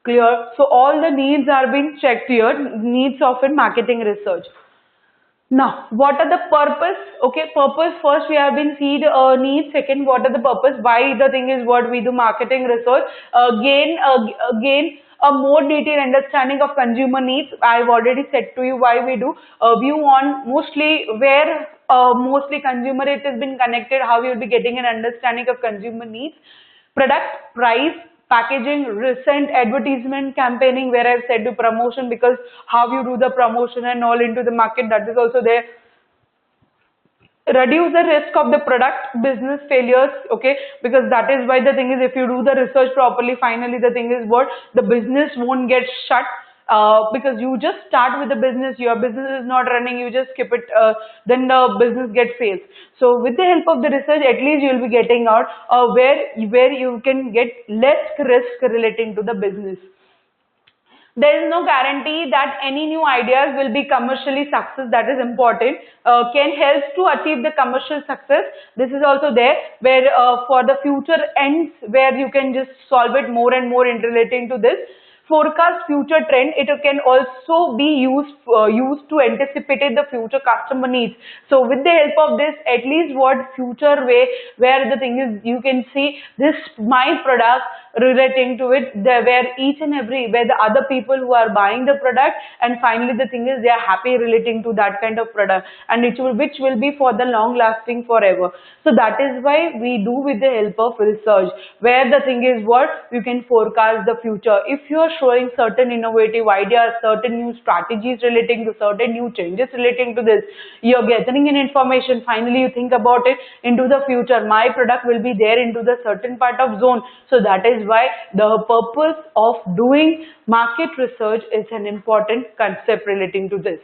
Clear? So all the needs are being checked here, needs of in marketing research. Now, what are the purpose? Okay, purpose first we have been seed needs. Second, what are the purpose? Why the thing is what we do marketing research? Gain a more detailed understanding of consumer needs. I've already said to you why we do. View on mostly where mostly consumer it has been connected, how you'll be getting an understanding of consumer needs. Product, price, packaging, recent advertisement campaigning, where I've said to promotion, because how you do the promotion and all into the market, that is also there. Reduce the risk of the product business failures, okay, because that is why the thing is, if you do the research properly, finally the thing is what, the business won't get shut. Because you just start with the business, your business is not running, you just skip it, then the business gets fails. So with the help of the research, at least you will be getting out where you can get less risk relating to the business. There is no guarantee that any new ideas will be commercially success. That is important. Can help to achieve the commercial success. This is also there, where for the future ends, where you can just solve it more and more in relating to this. Forecast future trend. It can also be used to anticipate the future customer needs. So with the help of this, at least what future way, where the thing is, you can see this my product relating to it, where each and every, where the other people who are buying the product, and finally the thing is they are happy relating to that kind of product, and which will be for the long lasting forever. So that is why we do with the help of research, where the thing is what, you can forecast the future. If you are showing certain innovative ideas, certain new strategies relating to certain new changes relating to this, you are gathering in information, finally you think about it into the future, my product will be there into the certain part of zone. So that is why the purpose of doing market research is an important concept relating to this.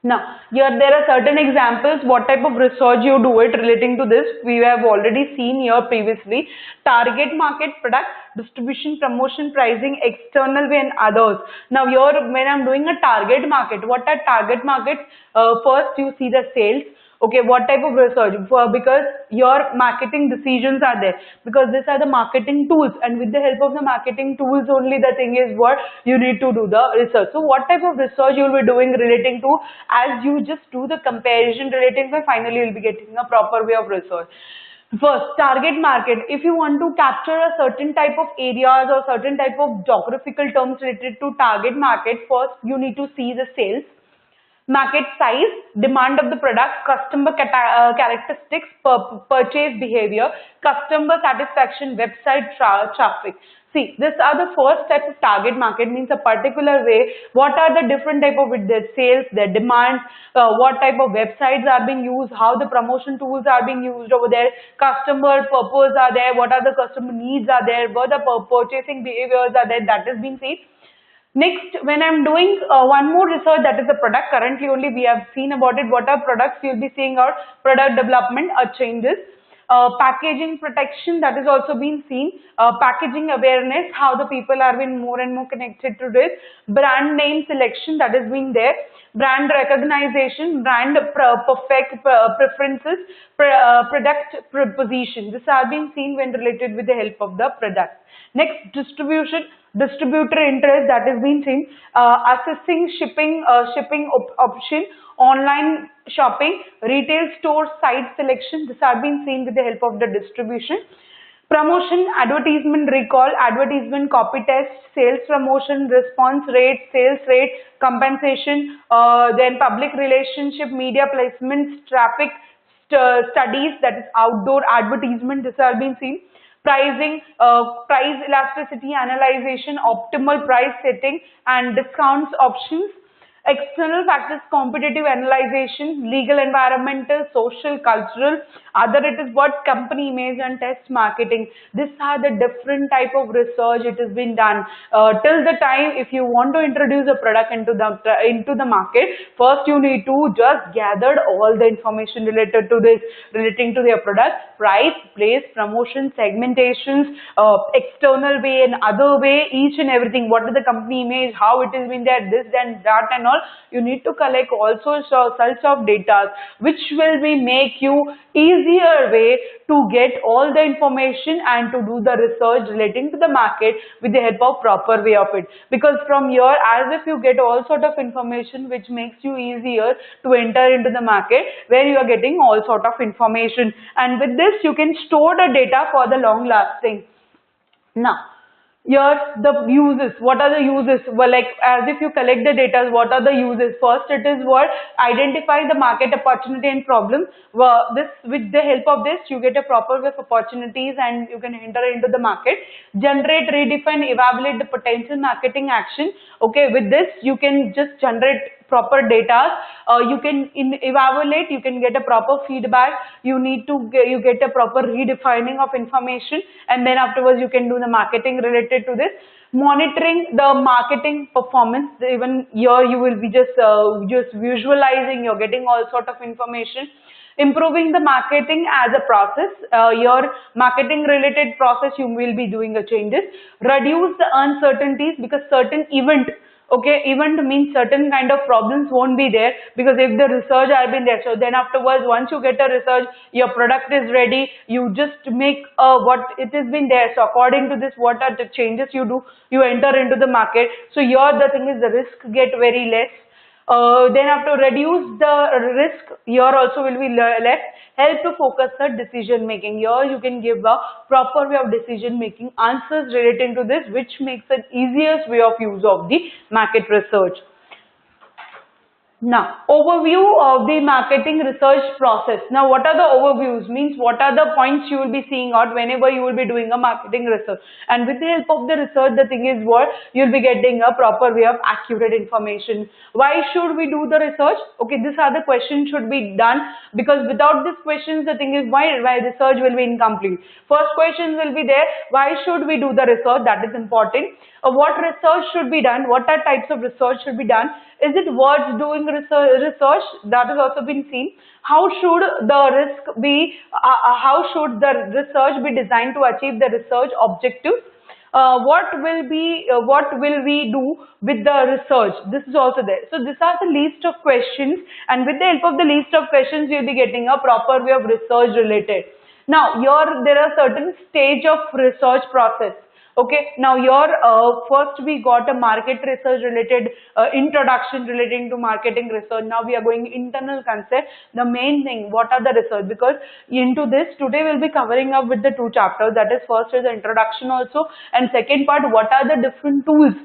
Now, here there are certain examples what type of research you do it relating to this. We have already seen here previously. Target market, product, distribution, promotion, pricing, external way, and others. Now here when I'm doing a target market, what are target markets? First you see the sales. Okay, what type of research? Because your marketing decisions are there, because these are the marketing tools, and with the help of the marketing tools only, the thing is what you need to do the research. So what type of research you will be doing relating to, as you just do the comparison relating to, finally you will be getting a proper way of research. First, target market. If you want to capture a certain type of areas or certain type of geographical terms related to target market, first you need to see the sales, market size, demand of the product, customer characteristics, purchase behavior, customer satisfaction, website traffic. See, these are the first type of target market, means a particular way. What are the different type of their sales, their demands, what type of websites are being used, how the promotion tools are being used over there, customer purpose are there, what are the customer needs are there, what the purchasing behaviors are there, that is being seen. Next, when I'm doing one more research, that is the product. Currently only we have seen about it. What are products? You'll be seeing our product development changes. Packaging protection, that is also been seen. Packaging awareness, how the people are being more and more connected to this. Brand name selection, that is being there. Brand recognition, brand perfect preferences, product proposition. This are being seen when related with the help of the product. Next, distributor interest, that is being seen. Assessing shipping option, online shopping, retail store site selection. This are being seen with the help of the distribution. Promotion, advertisement recall, advertisement copy test, sales promotion, response rate, sales rate, compensation, then public relationship, media placements, traffic studies, that is outdoor advertisement. This are being seen. Pricing, price elasticity analyzation, optimal price setting and discounts options. External factors, competitive analyzation, legal, environmental, social, cultural. Other, it is what company image and test marketing. These are the different type of research it has been done. Till the time, if you want to introduce a product into the market, first you need to just gather all the information related to this, relating to their product, price, place, promotion, segmentations, external way and other way, each and everything. What is the company image, how it has been there, this and that and all. You need to collect also sorts of data, which will be make you easier way to get all the information and to do the research relating to the market with the help of proper way of it. Because from here, as if you get all sort of information which makes you easier to enter into the market, where you are getting all sort of information, and with this you can store the data for the long lasting. Now, here the uses. What are the uses? Well, like as if you collect the data, what are the uses? First, it is what identify the market opportunity and problem. Well, this with the help of this, you get a proper way of opportunities and you can enter into the market. Generate, redefine, evaluate the potential marketing action. Okay, with this you can just generate proper data. You can evaluate, you can get a proper feedback. You need to you get a proper redefining of information, and then afterwards you can do the marketing related to this. Monitoring the marketing performance. Even here you will be just visualizing, you're getting all sort of information. Improving the marketing as a process. Your marketing related process, you will be doing the changes. Reduce the uncertainties, because certain event means certain kind of problems won't be there, because if the research has been there. So then afterwards, once you get a research, your product is ready, you just make what it has been there. So according to this, what are the changes you do, you enter into the market. So here the thing is the risk get very less. Then have to reduce the risk, here also will be less. Help to focus the decision making. Here you can give a proper way of decision making, answers relating to this, which makes it easiest way of use of the market research. Now, overview of the marketing research process. Now, what are the overviews? Means what are the points you will be seeing out whenever you will be doing a marketing research. And with the help of the research, the thing is what you'll be getting a proper way of accurate information. Why should we do the research? Okay, these are the questions should be done, because without these questions, the thing is why research will be incomplete. First questions will be there. Why should we do the research? That is important. What research should be done? What are types of research should be done? Is it worth doing research? That has also been seen. How should the risk be? How should the research be designed to achieve the research objectives? What will we do with the research? This is also there. So these are the list of questions, and with the help of the list of questions, you'll be getting a proper way of research related. Now, here there are certain stage of research process. Okay, now here first we got a market research related introduction relating to marketing research. Now we are going internal concept. The main thing, what are the research? Because into this today we'll be covering up with the two chapters. That is, first is the introduction also, and second part, what are the different tools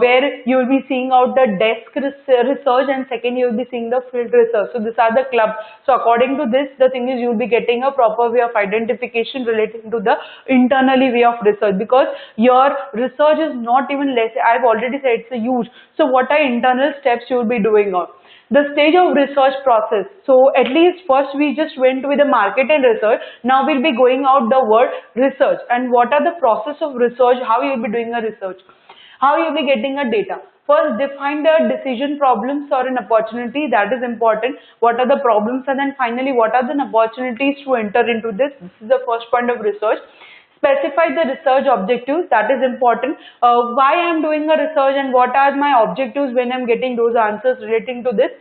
where you will be seeing out the desk research, and second you will be seeing the field research. So these are the clubs. So according to this, the thing is you will be getting a proper way of identification relating to the internally way of research, because your research is not even less. I've already said it's a huge. So what are internal steps you will be doing on? The stage of research process. So at least first we just went with the market and research. Now we'll be going out the word research. And what are the process of research? How you'll be doing a research? How you'll be getting a data? First, define the decision problems or an opportunity. That is important. What are the problems? And then finally, what are the opportunities to enter into this? This is the first point of research. Specify the research objectives. That is important. Why I am doing a research and what are my objectives when I am getting those answers relating to this.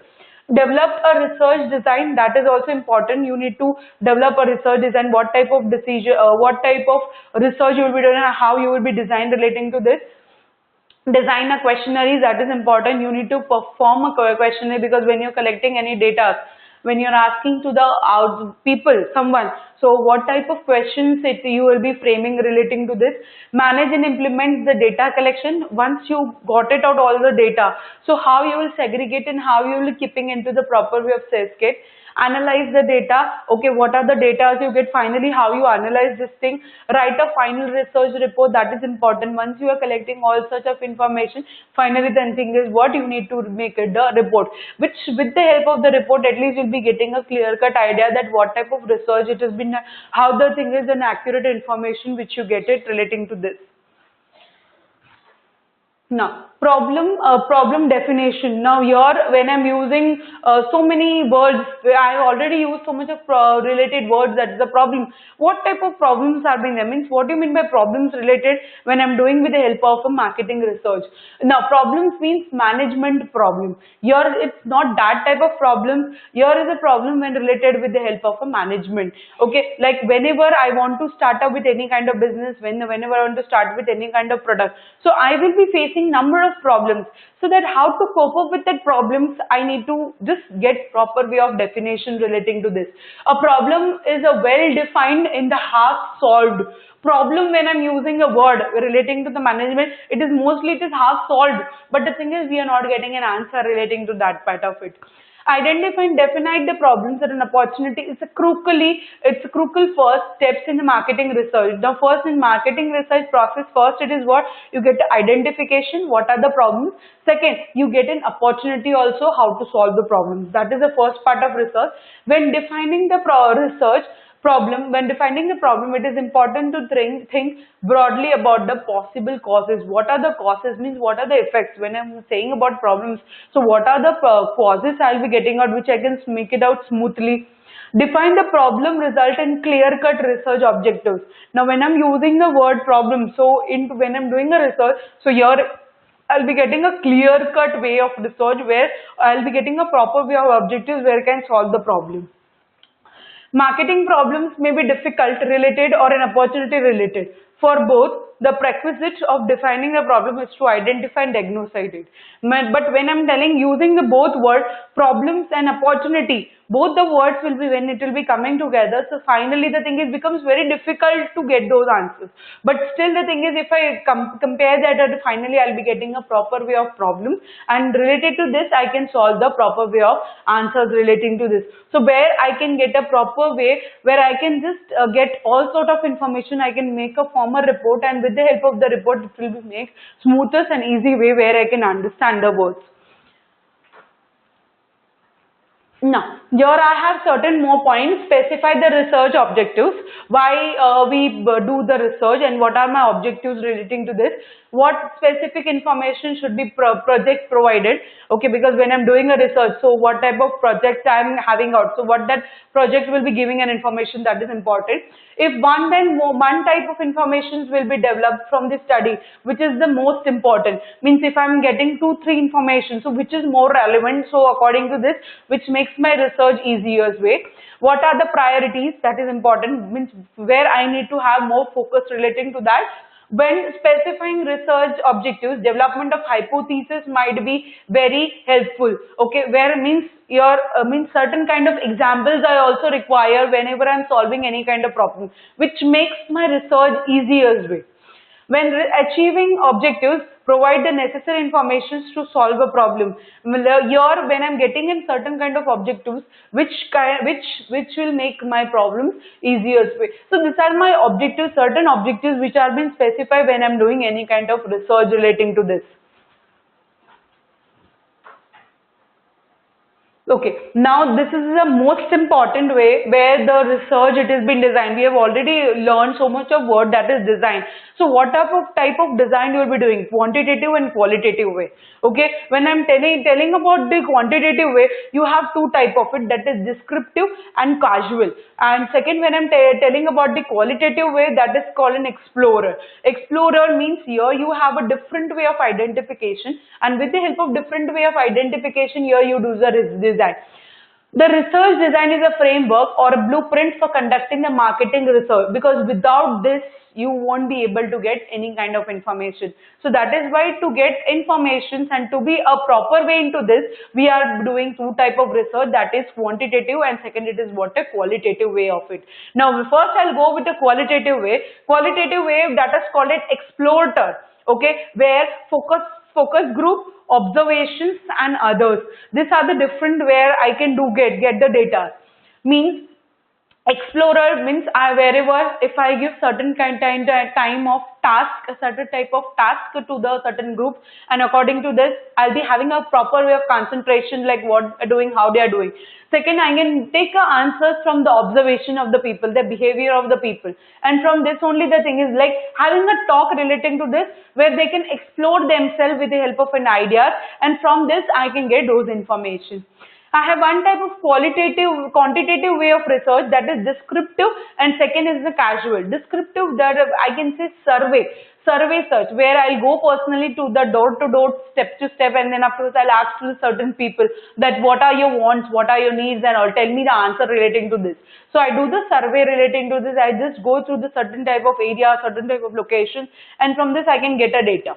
Develop a research design. That is also important. You need to develop a research design. What type of decision, what type of research you will be doing and how you will be designed relating to this. Design a questionnaire. That is important. You need to perform a questionnaire, because when you're collecting any data, when you're asking to the people, someone, so what type of questions you will be framing relating to this. Manage and implement the data collection. Once you got it out all the data, so how you will segregate and how you will be keeping into the proper way of cascade. Analyze the data. Okay, what are the data you get? Finally, how you analyze this thing. Write a final research report. That is important. Once you are collecting all such of information, finally the thing is what you need to make it the report, which with the help of the report at least you'll be getting a clear cut idea that what type of research it has been, how the thing is, an accurate information which you get it relating to this. Now, problem definition. Now, here when I'm using so many words, I already used so much of related words. That's the problem. What type of problems are being there? Means what do you mean by problems related when I'm doing with the help of a marketing research? Now, problems means management problem. Here it's not that type of problem. Here is a problem when related with the help of a management. Okay, like whenever I want to start up with any kind of business, whenever I want to start with any kind of product, so I will be facing number of problems. So that how to cope up with that problems, I need to just get proper way of definition relating to this. A problem is a well defined in the half solved. Problem, when I'm using a word relating to the management, it is half solved, but the thing is we are not getting an answer relating to that part of it. Identify and define the problems and an opportunity. It's a crucial first steps in the marketing research. Now first in marketing research process, first it is what you get the identification, what are the problems. Second, you get an opportunity also how to solve the problems. That is the first part of research. When defining the research problem, when defining the problem, it is important to think broadly about the possible causes. What are the causes means what are the effects when I'm saying about problems. So what are the causes I'll be getting out which I can make it out smoothly. Define the problem, result and clear-cut research objectives. Now when I'm using the word problem, so when I'm doing a research, so here I'll be getting a clear-cut way of research where I'll be getting a proper way of objectives where I can solve the problem. Marketing problems may be difficult related or an opportunity related. For both, the prerequisite of defining the problem is to identify and diagnose it. But when I'm telling using the both words, problems and opportunity, both the words will be when it will be coming together. So finally the thing is becomes very difficult to get those answers. But still the thing is if I compare that, finally I'll be getting a proper way of problem, and related to this I can solve the proper way of answers relating to this. So where I can get a proper way where I can just get all sort of information, I can make a formal report, and with the help of the report it will be make smoothest and easy way where I can understand the words. Now, here I have certain more points. Specify the research objectives. Why we do the research and what are my objectives relating to this. What specific information should be project provided. Okay, because when I'm doing a research, so what type of projects I'm having out. So what that project will be giving an information, that is important. If one type of information will be developed from the study, which is the most important. Means if I'm getting 2-3 information, so which is more relevant. So according to this, which makes my research easier way. What are the priorities? That is important. Means where I need to have more focus relating to that. When specifying research objectives, development of hypothesis might be very helpful. Okay, where means certain kind of examples I also require whenever I'm solving any kind of problem, which makes my research easier way. When achieving objectives, provide the necessary information to solve a problem. Here, when I'm getting in certain kind of objectives, which will make my problems easier way. So these are my objectives, certain objectives which are being specified when I'm doing any kind of research relating to this. Okay, now this is the most important way where the research it has been designed. We have already learned so much of word that is design. So what type of design you will be doing? Quantitative and qualitative way. Okay, when I'm telling about the quantitative way, you have two type of it, that is descriptive and casual. And second, when I'm telling about the qualitative way, that is called an explorer. Explorer means here you have a different way of identification, and with the help of different way of identification, here you do the design. The research design is a framework or a blueprint for conducting the marketing research, because without this you won't be able to get any kind of information. So that is why to get information and to be a proper way into this, we are doing two type of research, that is quantitative, and second it is what a qualitative way of it. Now first I'll go with the qualitative way. Qualitative way, that is called an explorer. Okay, where focus group, observations and others. These are the different where I can get the data. Means explorer means wherever if I give certain time of task, a certain type of task to the certain group, and according to this I'll be having a proper way of concentration, like what they're doing, how they are doing. Second, I can take answers from the observation of the people, the behavior of the people, and from this only the thing is like having a talk relating to this where they can explore themselves with the help of an idea, and from this I can get those information. I have one type of quantitative way of research, that is descriptive, and second is the casual. Descriptive, that I can say survey search, where I'll go personally to the door to door, step to step, and then afterwards I'll ask to certain people that what are your wants, what are your needs, and all tell me the answer relating to this. So I do the survey relating to this. I just go through the certain type of area, certain type of location, and from this I can get a data.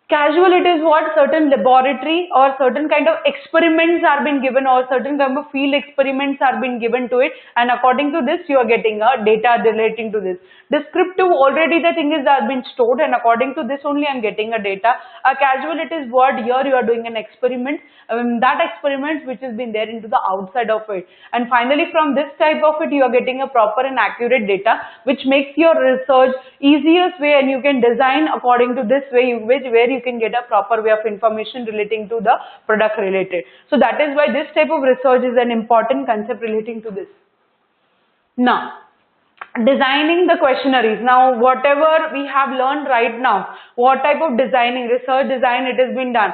Casual, it is what certain laboratory or certain kind of experiments are being given, or certain kind of field experiments are being given to it, and according to this you are getting a data relating to this. Descriptive, already the thing is that has been stored, and according to this only I am getting a data. A casual, it is what here you are doing an experiment, that experiment which has been there into the outside of it, and finally from this type of it you are getting a proper and accurate data which makes your research easiest way, and you can design according to this way where you can get a proper way of information relating to the product related. So that is why this type of research is an important concept relating to this. Now, designing the questionnaires. Now, whatever we have learned right now, what type of designing, research design it has been done.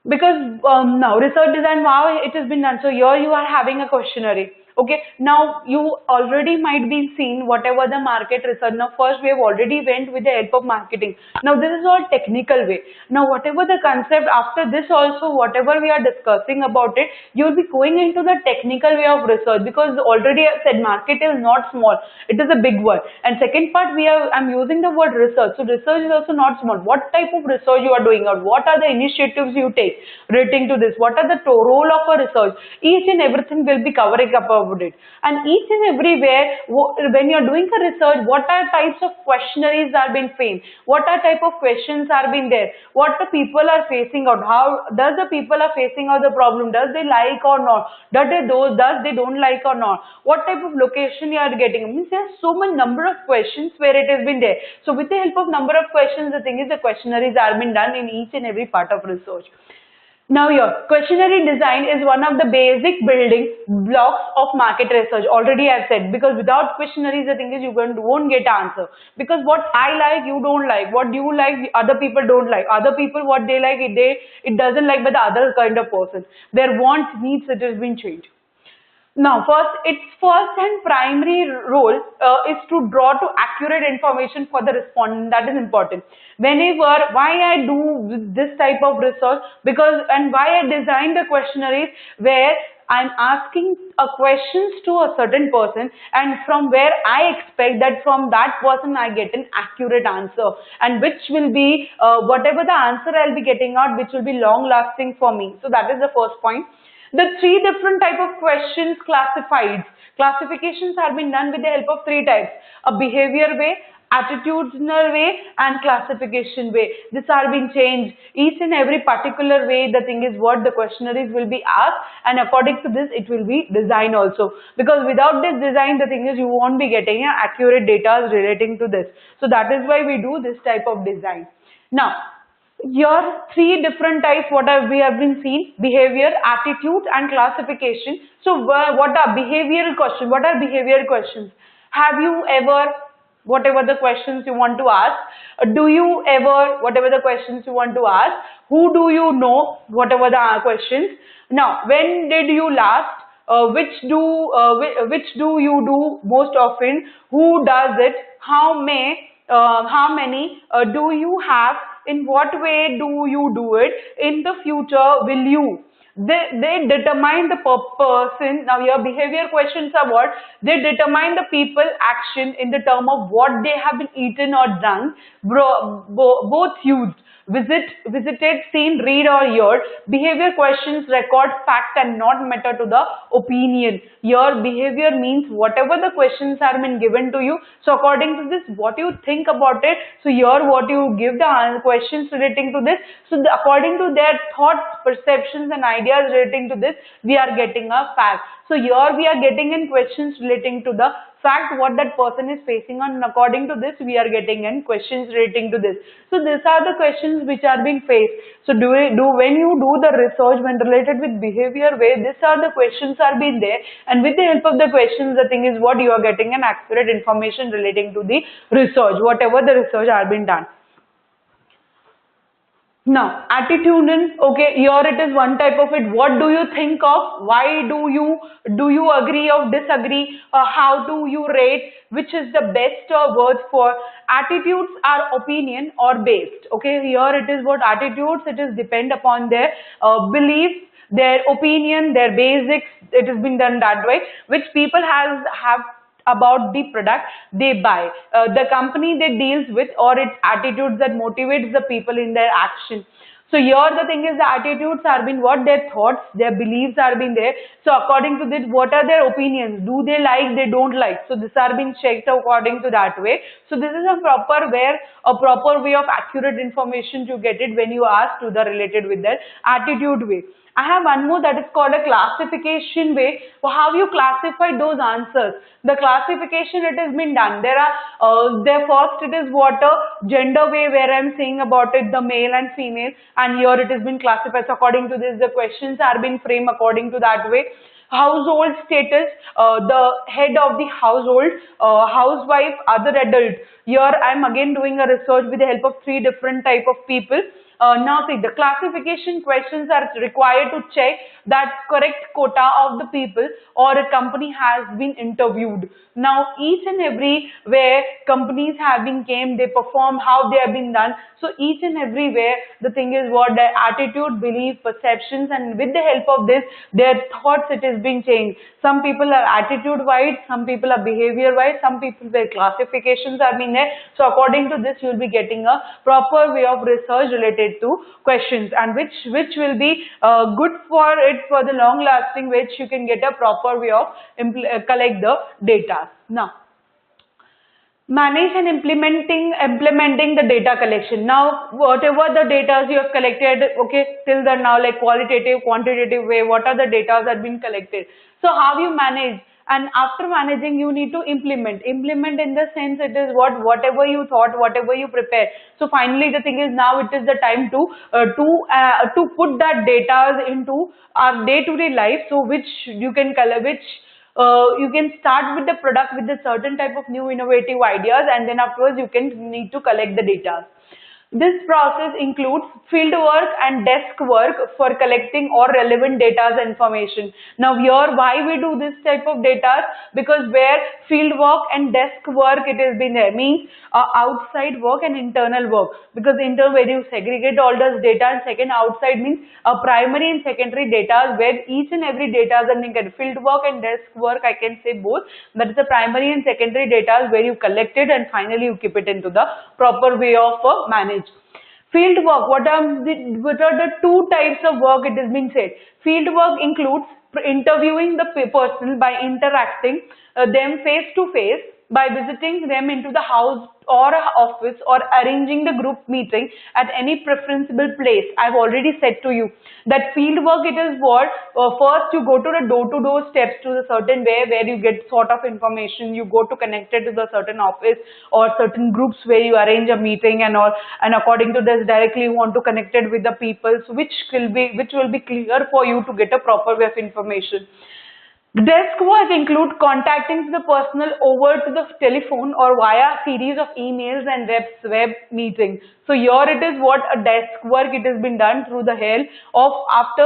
Because now research design, wow, it has been done. So here you are having a questionnaire. Okay, now you already might be seen whatever the market research. Now first we have already went with the help of marketing. Now this is all technical way. Now whatever the concept, after this also whatever we are discussing about it, you will be going into the technical way of research, because already I said market is not small, it is a big word. And second part, I'm using the word research. So research is also not small. What type of research you are doing, or what are the initiatives you take relating to this? What are the role of a research? Each and everything will be covering up about it. And each and everywhere, when you are doing a research, what are types of questionnaires are being framed? What are type of questions are being there? What the people are facing out? How does the people are facing out the problem? Does they like or not? Does they don't like or not? What type of location you are getting? Means there are so many number of questions where it has been there. So with the help of number of questions, the thing is the questionnaires are being done in each and every part of research. Now here, questionnaire design is one of the basic building blocks of market research. Already I have said, because without questionnaires, the thing is you won't get answer. Because what I like, you don't like. What you like, other people don't like. Other people, what they like, it doesn't like by the other kind of person. Their wants, needs, it has been changed. Now, its first and primary role is to draw to accurate information for the respondent. That is important. Why I do this type of research, and why I design the questionnaires where I'm asking questions to a certain person, and from where I expect that from that person I get an accurate answer, and which will be whatever the answer I'll be getting out, which will be long lasting for me. So that is the first point. The three different type of questions classifications have been done with the help of three types: a behavior way, attitudinal way and classification way. This are being changed. Each and every particular way, the thing is what the questionnaires will be asked, and according to this it will be designed also. Because without this design, the thing is you won't be getting accurate data relating to this. So that is why we do this type of design. Now, here three different types we have been seen: behavior, attitude and classification. So what are behavioral questions? What are behavioral questions? Have you ever, whatever the questions you want to ask, do you ever, whatever the questions you want to ask, who do you know, whatever the questions. Now, when did you last, which do you do most often, who does it, how many do you have, in what way do you do it, in the future will you. They determine the person. Now your behavior questions are what? They determine the people action in the term of what they have been eaten or drunk, both used. Visited, seen, read or heard. Behavior questions record fact and not matter to the opinion. Your behavior means whatever the questions are been given to you. So according to this, what you think about it. So here what you give the questions relating to this. So according to their thoughts, perceptions and ideas relating to this, we are getting a fact. So here we are getting in questions relating to the fact what that person is facing on, and according to this we are getting in questions relating to this. So these are the questions which are being faced. So when you do the research when related with behavior way, these are the questions are being there, and with the help of the questions, the thing is what you are getting an accurate information relating to the research, whatever the research are being done. Now, attitudinal, okay, here it is one type of it. What do you think of? Why do you agree or disagree? How do you rate? Which is the best word for? Attitudes are opinion or based. Okay, here it is what attitudes, it is depend upon their beliefs, their opinion, their basics. It has been done that way, which people have about the product they buy, the company they deals with, or its attitudes that motivates the people in their action. So here the thing is the attitudes are been what? Their thoughts, their beliefs are been there. So according to this, what are their opinions? Do they like, they don't like? So this are being checked according to that way. So this is a proper way of accurate information to get it when you ask to the related with their attitude way. I have one more that is called a classification way. So how you classify those answers? The classification it has been done. There first it is what a gender way where I am saying about it, the male and female, and here it has been classified. So according to this, the questions are being framed according to that way. Household status, the head of the household, housewife, other adult. Here I am again doing a research with the help of three different type of people. Now see, the classification questions are required to check that correct quota of the people or a company has been interviewed. Now each and every where companies have been came, they perform, how they have been done. So each and every where the thing is what their attitude, belief, perceptions, and with the help of this, their thoughts it is being changed. Some people are attitude wise, some people are behavior wise, some people their classifications are being there. So according to this, you will be getting a proper way of research related to questions, and which will be good for it for the long lasting, which you can get a proper way of collect the data. Now, manage and implementing the data collection. Now whatever the data you have collected, okay, till the now, like qualitative, quantitative way, what are the data that have been collected? So how you manage? And after managing, you need to implement in the sense it is whatever you thought, whatever you prepare. So finally the thing is now it is the time to put that data into our day-to-day life. So which you can color, you can start with the product with a certain type of new innovative ideas, and then afterwards you can need to collect the data. This process includes field work and desk work for collecting all relevant data and information. Now here why we do this type of data? Because where field work and desk work it has been there, means outside work and internal work. Because internal where you segregate all this data, and second outside means primary and secondary data, where each and every data is in field work and desk work, I can say both. That is the primary and secondary data where you collect it and finally you keep it into the proper way of manage. Field work, what are the two types of work it has been said? Field work includes interviewing the person by interacting them face to face, by visiting them into the house or office or arranging the group meeting at any preferable place. I've already said to you that field work, it is what, first you go to the door-to-door steps to the certain way where you get sort of information, you go to connected to the certain office or certain groups where you arrange a meeting and all, and according to this directly you want to connect it with the people, so which will be clear for you to get a proper way of information. Desk work include contacting the personnel over to the telephone or via a series of emails and web meetings. So here it is what a desk work, it has been done through the help of after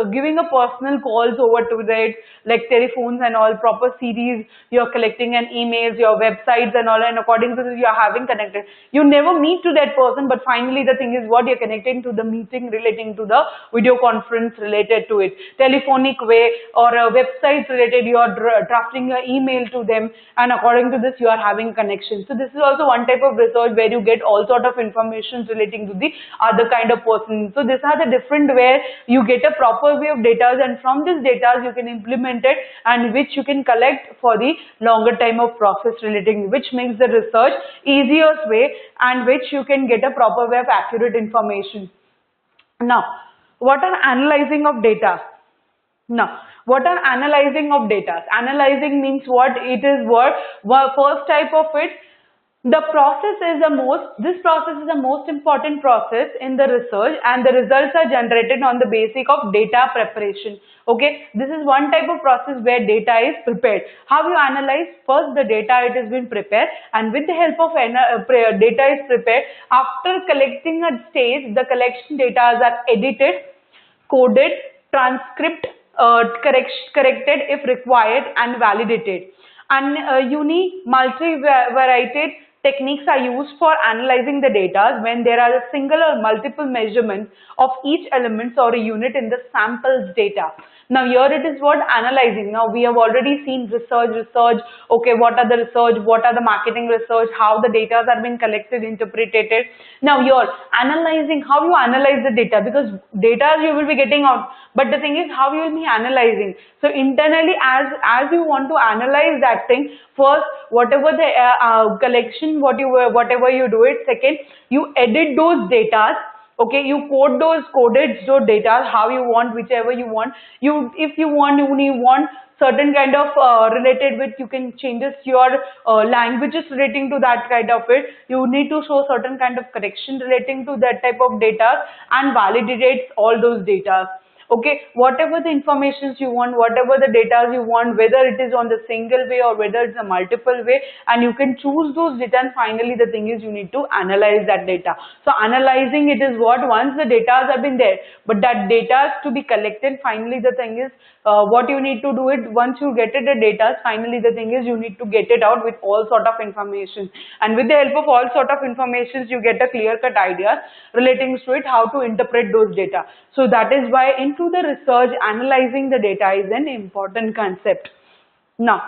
giving a personal calls over to it, like telephones and all, proper series, you're collecting an emails, your websites and all, and according to this you are having connected. You never meet to that person, but finally the thing is what, you're connecting to the meeting relating to the video conference related to it. Telephonic way or websites related, you are drafting an email to them, and according to this you are having connection. So this is also one type of research where you get all sort of information relating to the other kind of person. So these are the different where you get a proper way of data, and from this data you can implement it and which you can collect for the longer time of process relating, which makes the research easiest way and which you can get a proper way of accurate information. Now, what are analyzing of data? Now, what are analyzing of data? Analyzing means what? It is what first type of it. This process is the most important process in the research, and the results are generated on the basis of data preparation. Okay, this is one type of process where data is prepared. How you analyze? First, the data, it has been prepared, and with the help of data is prepared. After collecting a stage, the collection data are edited, coded, transcript, corrected if required, and validated. And unique multivariate techniques are used for analyzing the data when there are a single or multiple measurements of each element or a unit in the sample's data. Now here it is what analyzing. Now we have already seen research. Okay, what are the research? What are the marketing research? How the data are being collected, interpreted. Now you're analyzing, how you analyze the data, because data you will be getting out, but the thing is how you will be analyzing. So internally, as you want to analyze that thing, first whatever the collection, whatever you do it, second you edit those data. Okay, you coded those data how you want, whichever you want. If you want certain kind of related with, you can changes your languages relating to that kind of it. You need to show certain kind of correction relating to that type of data and validates all those data. Okay, whatever the informations you want, whatever the data you want, whether it is on the single way or whether it's a multiple way, and you can choose those data, and finally the thing is you need to analyze that data. So analyzing it is what, once the data have been there, but that data to be collected, finally the thing is what you need to do it, once you get it the data, finally the thing is you need to get it out with all sort of information, and with the help of all sort of informations you get a clear-cut idea relating to it, how to interpret those data. So that is why into the research, analyzing the data is an important concept. Now,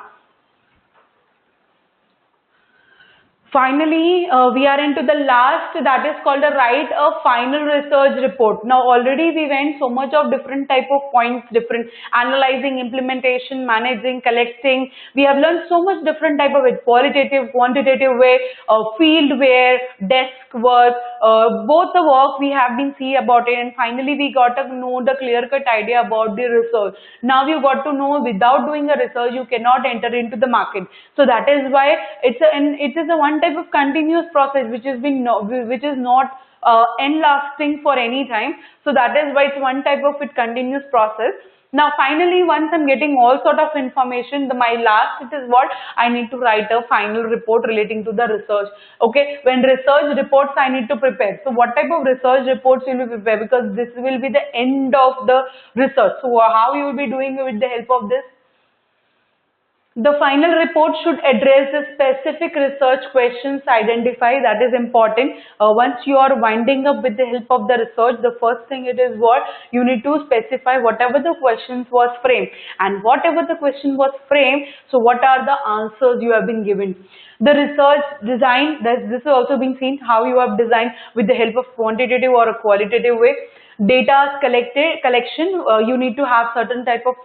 finally, we are into the last, that is called a write a final research report. Now already we went so much of different type of points, different analyzing, implementation, managing, collecting. We have learned so much different type of it, qualitative, quantitative way, field where, desk work, both the work we have been see about it, and finally we got to know the clear-cut idea about the research. Now you got to know without doing a research you cannot enter into the market. So that is why it is a one type of continuous process which is not end lasting for any time. So that is why it's one type of continuous process. Now finally, once I'm getting all sort of information, my last it is what I need to write a final report relating to the research. Okay, when research reports I need to prepare. So what type of research reports will be prepared, because this will be the end of the research. So how you will be doing with the help of this? The final report should address the specific research questions identified. That is important. Once you are winding up with the help of the research, the first thing it is what you need to specify whatever the questions was framed, and whatever the question was framed, so what are the answers you have been given. The research design, this has also been seen how you have designed with the help of quantitative or a qualitative way. data collection, you need to have certain type of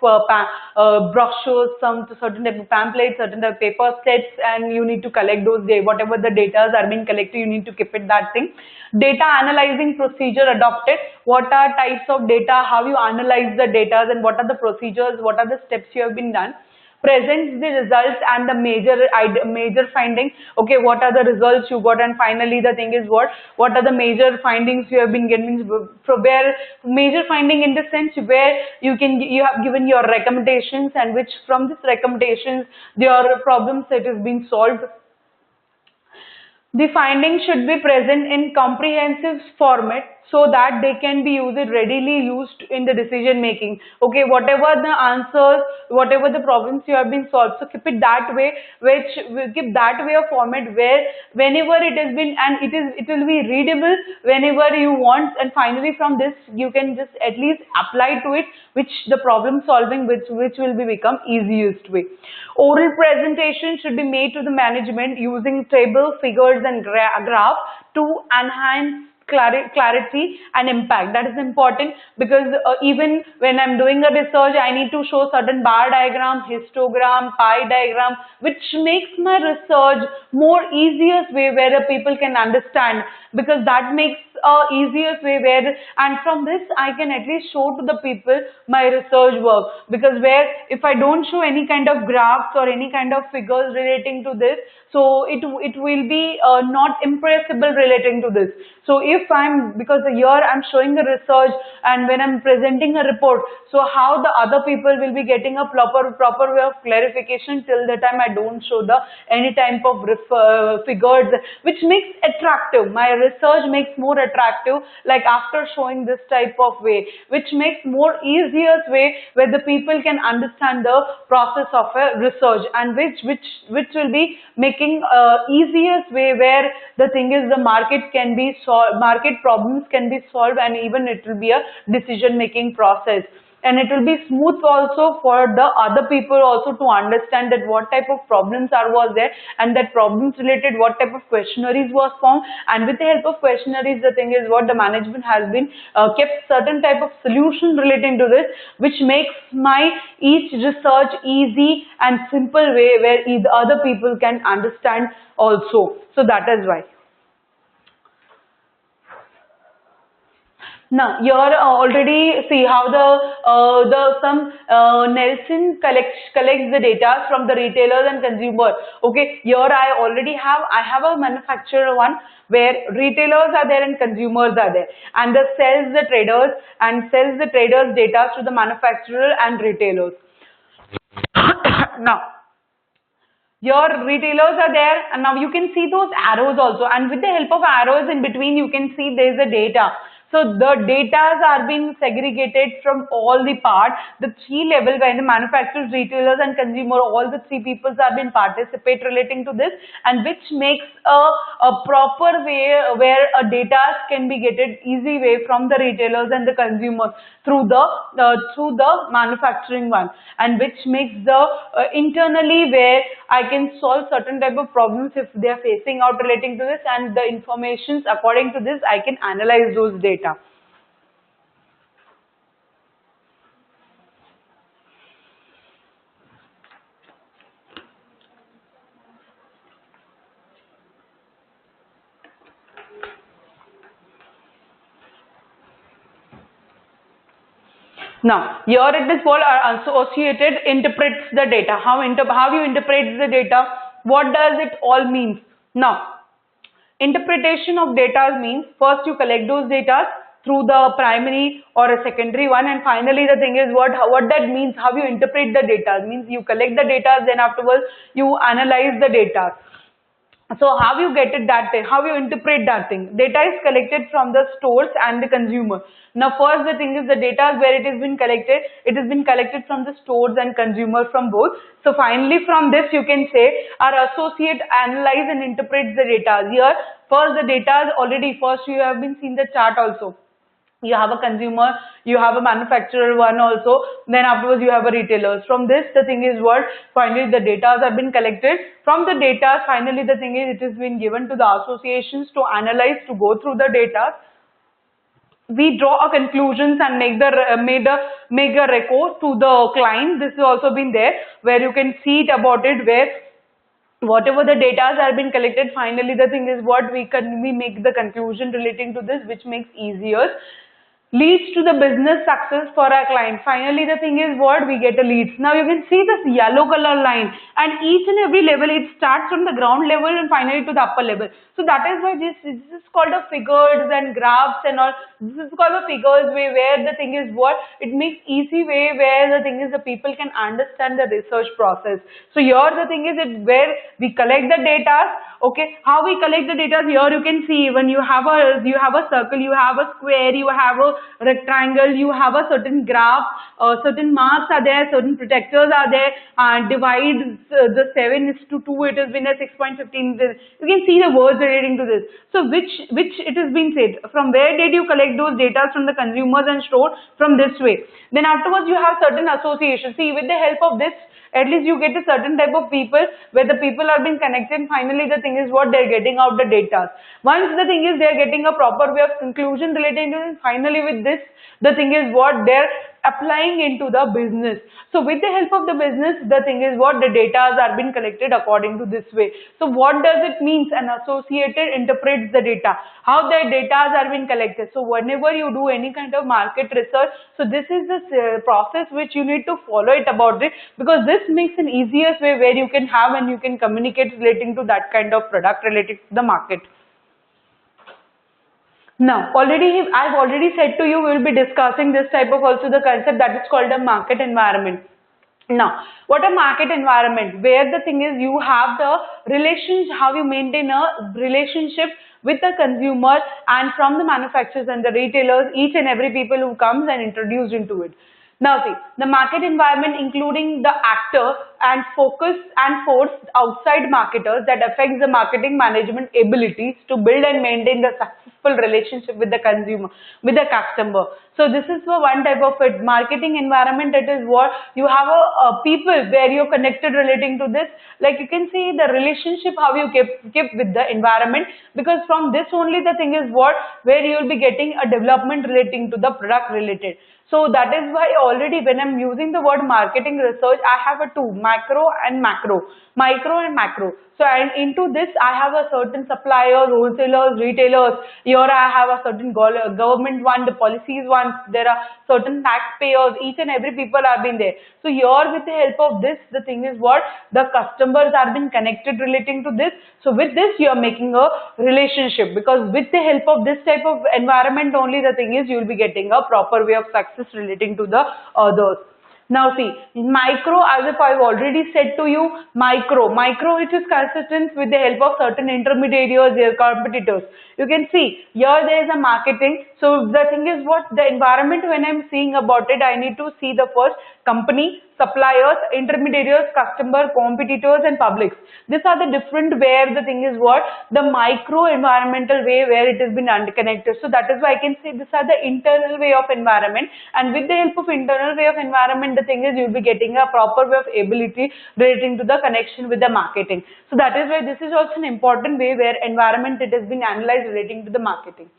brochures, some certain type of pamphlets, certain type of paper sets, and you need to collect those whatever the data are being collected, you need to keep it that thing. Data analyzing procedure adopted. What are types of data? How you analyze the data, and what are the procedures? What are the steps you have been done? Presents the results and the major finding. Okay, what are the results you got, and finally the thing is what are the major findings you have been getting, where major finding in the sense where you have given your recommendations, and which from these recommendations your problems that is being solved. The findings should be present in comprehensive format so that they can be readily used in the decision making. Okay, whatever the answers, whatever the problems you have been solved, so keep it that way, which will keep that way of format where whenever it has been, and it will be readable whenever you want, and finally from this you can just at least apply to it, which the problem solving which will be become easiest way. Oral presentation should be made to the management using table, figures and graph to enhance clarity and impact. That is important because even when I'm doing a research, I need to show certain bar diagram, histogram, pie diagram, which makes my research more easiest way where the people can understand, because that makes easiest way where, and from this I can at least show to the people my research work, because where if I don't show any kind of graphs or any kind of figures relating to this, so it will be not impressible relating to this. So if because here I'm showing a research, and when I'm presenting a report, so how the other people will be getting a proper way of clarification till the time I don't show the any type of figures, which makes attractive. My research makes more attractive, like after showing this type of way, which makes more easiest way where the people can understand the process of a research, and which will be making easiest way where the thing is the market can be solved, market problems can be solved, and even it will be a decision making process. And it will be smooth also for the other people also to understand that what type of problems was there, and that problems related what type of questionnaires was formed, and with the help of questionnaires the thing is what the management has been kept certain type of solution relating to this, which makes my each research easy and simple way where other people can understand also. So that is why. Now, here already see how Nelson collects the data from the retailers and consumer. Okay, here I have a manufacturer one where retailers are there and consumers are there, and sells the traders data to the manufacturer and retailers. Now, your retailers are there, and now you can see those arrows also, and with the help of arrows in between you can see there is a data. So the data are being segregated from all the part, the three level where the manufacturers, retailers and consumer, all the three peoples have been participate relating to this, and which makes a proper way where a data can be getted easy way from the retailers and the consumer through the manufacturing one, and which makes the internally where I can solve certain type of problems if they are facing out relating to this, and the informations according to this I can analyze those data. Now, here it is called associated interprets the data. How you interpret the data? What does it all mean? Now, interpretation of data means first you collect those data through the primary or a secondary one, and finally the thing is what that means, how you interpret the data means you collect the data, then afterwards you analyze the data. So how you get it that thing, how you interpret that thing? Data is collected from the stores and the consumer. Now first the thing is the data where it has been collected, from the stores and consumer from both. So finally from this you can say our associate analyze and interprets the data. Here first the data is already, first you have been seen the chart also. You have a consumer, you have a manufacturer one also, then afterwards you have a retailers. From this the thing is what, finally the data have been collected. From the data finally the thing is it has been given to the associations to analyze, to go through the data. we draw a conclusions and make a record to the client. This has also been there where you can see it about it, where whatever the data are been collected, finally the thing is what we make the conclusion relating to this, which makes easier, leads to the business success for our client. Finally, the thing is what we get a leads. Now you can see this yellow color line, and each and every level it starts from the ground level and finally to the upper level. So that is why this is called a figures and graphs and all. This is called a figures way, where the thing is what it makes easy way, where the thing is the people can understand the research process. So here the thing is it where we collect the data. Okay, how we collect the data? Here you can see when you have a circle, you have a square, you have a rectangle, you have a certain graph, certain marks are there, certain protectors are there, divide the 7 is to 2, it has been a 6.15. You can see the words relating to this. So which it has been said, from where did you collect those data? From the consumers and store from this way. Then afterwards you have certain associations. See, with the help of this, at least you get a certain type of people where the people are being connected. Finally, the thing is what they're getting out the data. Once the thing is they're getting a proper way of conclusion relating to this, finally with this, the thing is what they're applying into the business. So with the help of the business, the thing is what the data are being collected according to this way. So what does it mean? An associated interprets the data, how the data are being collected. So whenever you do any kind of market research, so this is the process which you need to follow it about it, because this makes an easiest way where you can have and you can communicate relating to that kind of product related to the market. Now, I've already said to you, we will be discussing this type of also the concept that is called a market environment. Now, what a market environment, where the thing is you have the relations, how you maintain a relationship with the consumer and from the manufacturers and the retailers, each and every people who comes and introduced into it. Now see, the market environment including the actor and focus and force outside marketers that affects the marketing management abilities to build and maintain the successful relationship with the consumer, with the customer. So this is for one type of it. Marketing environment, it is what you have a people where you're connected relating to this. Like you can see the relationship how you keep with the environment, because from this only the thing is what where you will be getting a development relating to the product related. So that is why already when I'm using the word marketing research, I have a two, micro and macro. So and into this I have a certain suppliers, wholesalers, retailers. Here I have a certain government one, the policies one. There are certain taxpayers. Each and every people have been there. So here with the help of this, the thing is what the customers are being connected relating to this. So with this you are making a relationship, because with the help of this type of environment only the thing is you will be getting a proper way of success relating to the others. Now see, micro, as if I've already said to you, micro it is consistent with the help of certain intermediaries, their competitors. You can see here there is a marketing. So the thing is what the environment when I'm seeing about it, I need to see the first company, suppliers, intermediaries, customer, competitors and publics. These are the different where the thing is what the micro environmental way where it has been interconnected. So that is why I can say these are the internal way of environment, and with the help of internal way of environment, the thing is you'll be getting a proper way of ability relating to the connection with the marketing. So that is why this is also an important way where environment it has been analyzed relating to the marketing.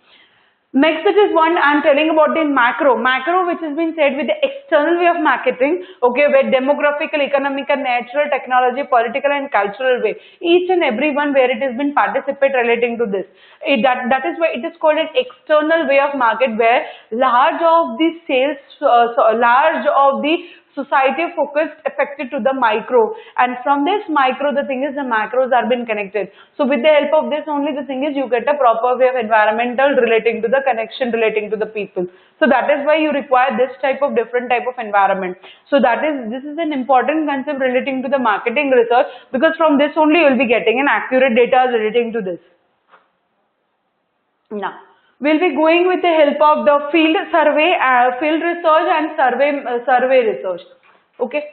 Next, it is one I'm telling about in macro which has been said with the external way of marketing, okay, where demographical, economical, natural, technology, political and cultural way, each and every one where it has been participate relating to this. That is why it is called an external way of market, where large of the sales, large of the society focused affected to the micro, and from this micro the thing is the macros are been connected. So with the help of this only the thing is you get a proper way of environmental relating to the connection relating to the people. So that is why you require this type of different type of environment. So this is an important concept relating to the marketing research, because from this only you will be getting an accurate data relating to this. Now we'll be going with the help of the field survey, field research and survey research. Okay.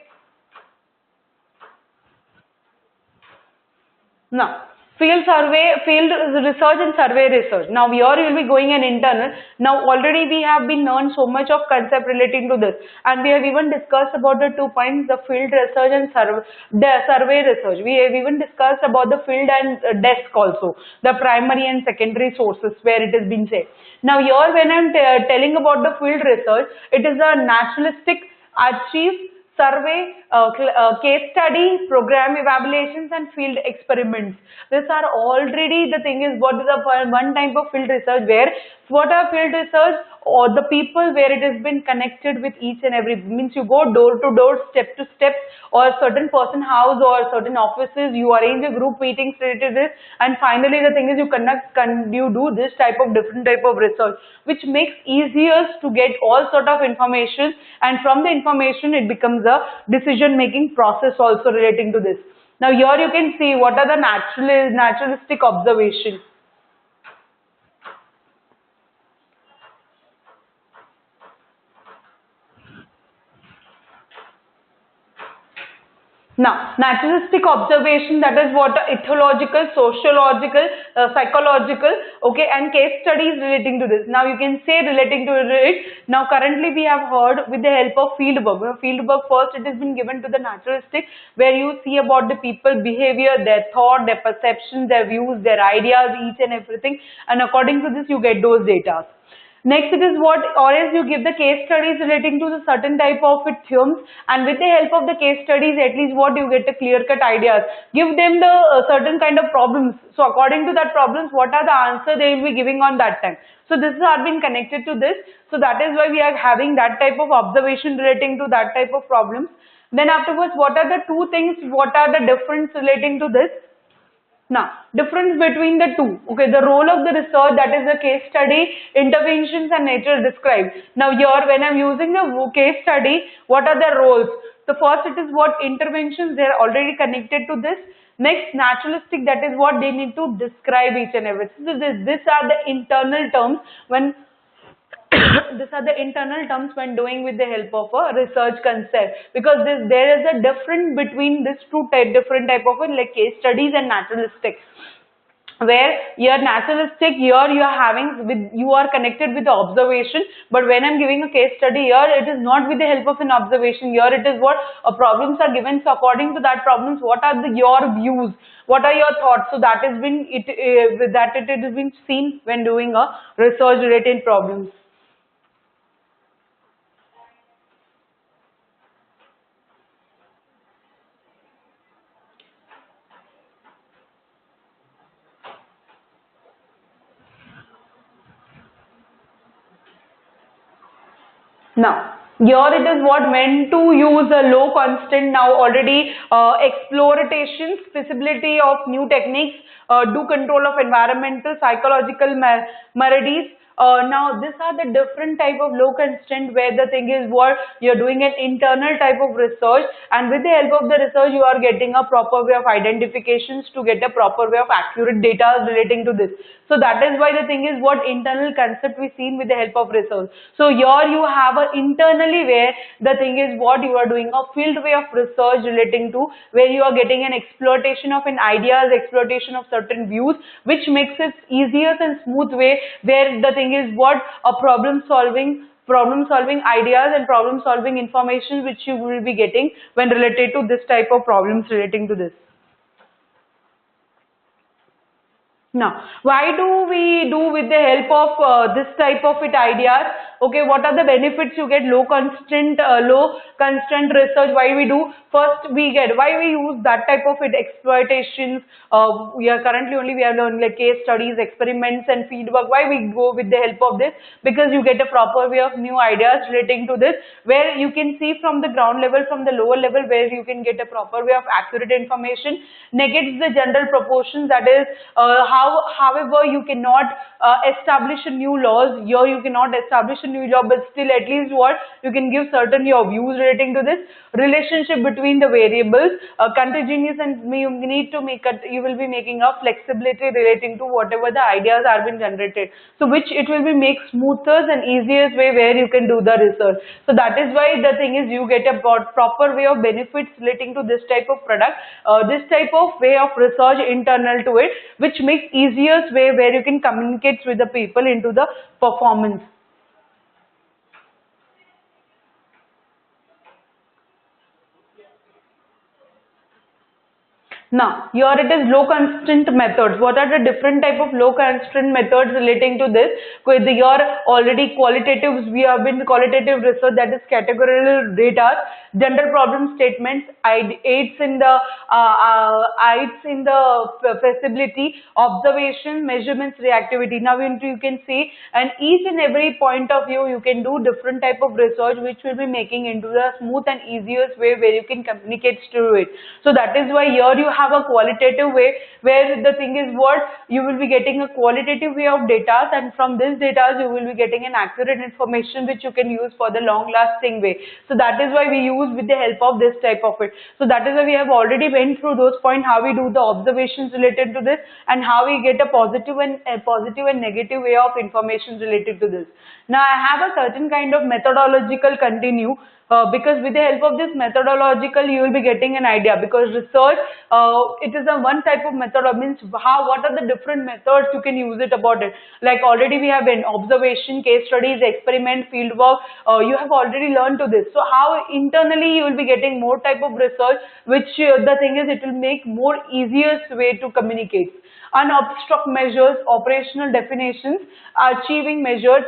Now, Field survey, field research and survey research. Now here you will be going an internal. Now already we have been learned so much of concept relating to this, and we have even discussed about the 2 points, the field research and the survey research. We have even discussed about the field and desk also, the primary and secondary sources where it has been said. Now here when I am telling about the field research, it is a naturalistic achieve survey, case study, program evaluations and field experiments. These are already, the thing is, what is the one type of field research where, what are field research, or the people where it has been connected with each and every, means you go door to door, step to step, or a certain person house or certain offices, you arrange a group meetings related to this, and finally the thing is you do this type of different type of research, which makes easier to get all sort of information, and from the information it becomes a decision making process also relating to this. Now here you can see what are the naturalistic observation. Now, naturalistic observation, that is what ethological, sociological, psychological, okay, and case studies relating to this. Now, you can say relating to it. Now, currently we have heard with the help of field work. Field work first, it has been given to the naturalistic, where you see about the people behavior, their thought, their perceptions, their views, their ideas, each and everything. And according to this, you get those data. Next it is what, or else you give the case studies relating to the certain type of themes, and with the help of the case studies at least what you get a clear cut ideas. Give them the certain kind of problems. So according to that problems, what are the answer they will be giving on that time. So this has been connected to this. So that is why we are having that type of observation relating to that type of problems. Then afterwards, what are the two things, what are the difference relating to this? Now, difference between the two. Okay, the role of the research, that is the case study, interventions and nature described. Now here when I'm using the case study, what are the roles? The first, it is what interventions, they are already connected to this. Next, naturalistic, that is what they need to describe each and everything. So these are the internal terms when these are the internal terms when doing with the help of a research concept, because there is a difference between these two different type of like case studies and naturalistic, where you are naturalistic, here you are having with, you are connected with the observation, but when I'm giving a case study here, it is not with the help of an observation. Here it is what problems are given, so according to that problems, what are your views, what are your thoughts, so that has been it has been seen when doing a research related problems. Now, here it is what meant to use a low constant, now already explorations, feasibility of new techniques, do control of environmental, psychological maladies. Now, these are the different type of low constant where the thing is what you're doing an internal type of research, and with the help of the research you are getting a proper way of identifications to get a proper way of accurate data relating to this. So that is why the thing is what internal concept we seen with the help of research. So here you have a internally where the thing is what you are doing a field way of research relating to where you are getting an exploitation of an ideas, exploitation of certain views, which makes it easier and smooth way where the thing is what a problem solving ideas and problem solving information which you will be getting when related to this type of problems relating to this. Now, why do we do with the help of this type of ideas? Okay, what are the benefits you get? Low constant research. Why we do? First, we get why we use that type of exploitations. We are currently only we are learning like case studies, experiments, and feedback. Why we go with the help of this? Because you get a proper way of new ideas relating to this, where you can see from the ground level, from the lower level, where you can get a proper way of accurate information. Negates the general proportions, that is however, you cannot establish a new laws. Here you cannot establish a new law, but still at least what you can give certain your views relating to this relationship between the variables, continuous, and you need to make a, you will be making a flexibility relating to whatever the ideas are being generated. So which it will be make smoother and easiest way where you can do the research. So that is why the thing is you get a proper way of benefits relating to this type of product, this type of way of research internal to it, which makes easiest way where you can communicate with the people into the performance. Now, here it is low constraint methods. What are the different type of low constraint methods relating to this? With your already qualitatives, we have been qualitative research, that is categorical data, general problem statements, aids in the feasibility, observation, measurements, reactivity. Now you can see, and each and every point of view you can do different type of research which will be making into the smooth and easiest way where you can communicate through it. So that is why here you have a qualitative way where the thing is what you will be getting a qualitative way of data, and from this data you will be getting an accurate information which you can use for the long lasting way. So that is why we use with the help of this type of it. So that is why we have already went through those points, how we do the observations related to this and how we get a positive and negative way of information related to this. Now I have a certain kind of methodological continue. Because with the help of this methodological you will be getting an idea, because research it is a one type of method, means what are the different methods you can use it about it. Like already we have been observation, case studies, experiment, field work, you have already learned to this. So how internally you will be getting more type of research, which the thing is it will make more easiest way to communicate. Unobstruct measures, operational definitions, achieving measures,